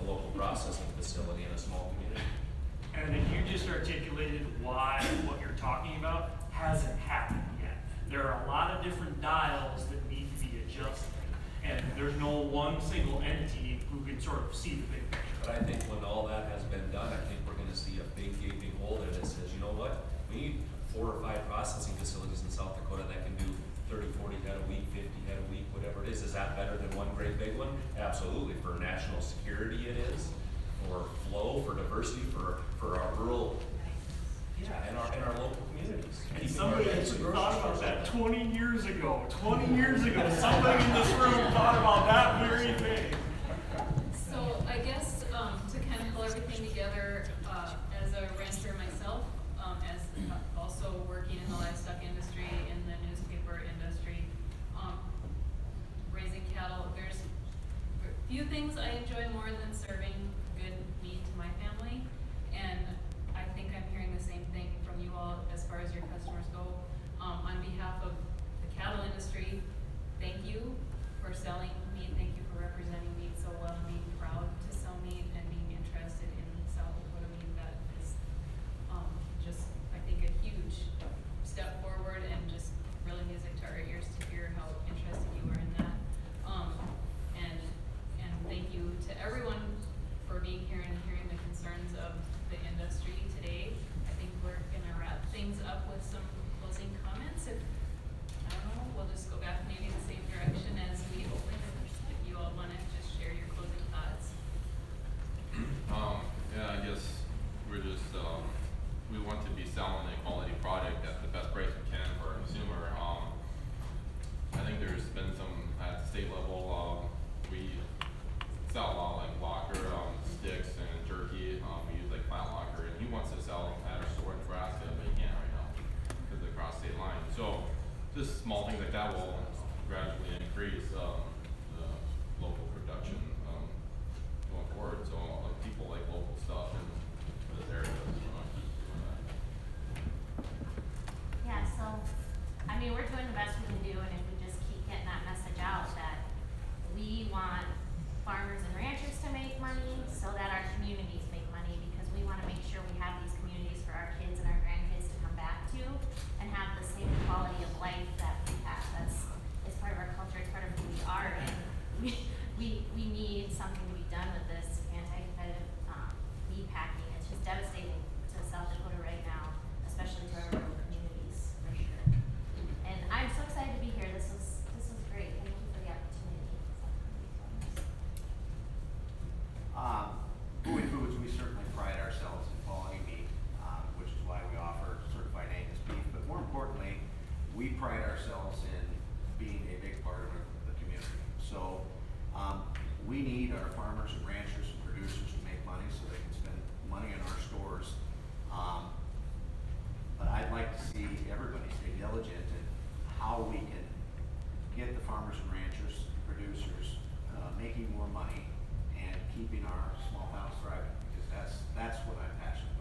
a local processing facility in a small community. And then you just articulated why what you're talking about hasn't happened yet. There are a lot of different dials that need to be adjusted, and there's no one single entity who can sort of see the big picture. But I think when all that has been done, I think we're gonna see a big gaping hole there that says, you know what? We need 4 or 5 processing facilities in South Dakota that can do 30, 40 head a week, 50 head a week, whatever it is. Is that better than one great big one? Absolutely. For national security it is, for flow, for diversity, for our rural, and our local communities. And somebody actually thought about that 20 years ago. 20 years ago, somebody in this room thought about that very thing. So I guess, to kind of pull everything together, as a rancher myself, as also working in the livestock industry, in the newspaper industry, raising cattle, there's few things I enjoy more than serving good meat to my family, and I think I'm hearing the same thing from you all as far as your customers go. On behalf of the cattle industry, thank you for selling meat, thank you for representing meat so well, and being proud to sell meat and being interested in South Dakota meat. That is just, I think, a huge step forward, and just really music to our ears to hear how interested you are in that. And thank you to everyone for being here and hearing the concerns of the industry today. I think we're gonna wrap things up with some closing comments. If, I don't know, we'll just go back maybe the same direction as we opened. If you all wanna just share your closing thoughts. Yeah, I guess we're just, we want to be selling a quality product at the best price we can for our consumer. I think there's been some, at the state level, we sell a lot like locker, sticks and jerky. We use like Flat Locker, and he wants to sell at our store in Nebraska, but he can't right now because of the cross state line. So just small things like that will gradually increase, the local production, going forward. So people like local stuff in this area, so keep doing that. Yeah, so, I mean, we're doing the best we can do, and if we just keep getting that message out that we want farmers and ranchers to make money so that our communities make money, because we wanna make sure we have these communities to and have the same quality of life that we have. It's part of our culture, it's part of who we are, and we need something to be done with this anti-competitive meat packing. It's just devastating to South Dakota right now, especially to our rural communities, for sure. And I'm so excited to be here. This was great. Thank you for the opportunity. Bowie Foods, we certainly pride ourselves in quality meat, which is why we offer certified Angus beef. But more importantly, we pride ourselves in being a big part of the community. So we need our farmers and ranchers and producers to make money so they can spend money in our stores. But I'd like to see everybody stay diligent in how we can get the farmers and ranchers, producers, making more money and keeping our small towns thriving, because that's what I'm passionate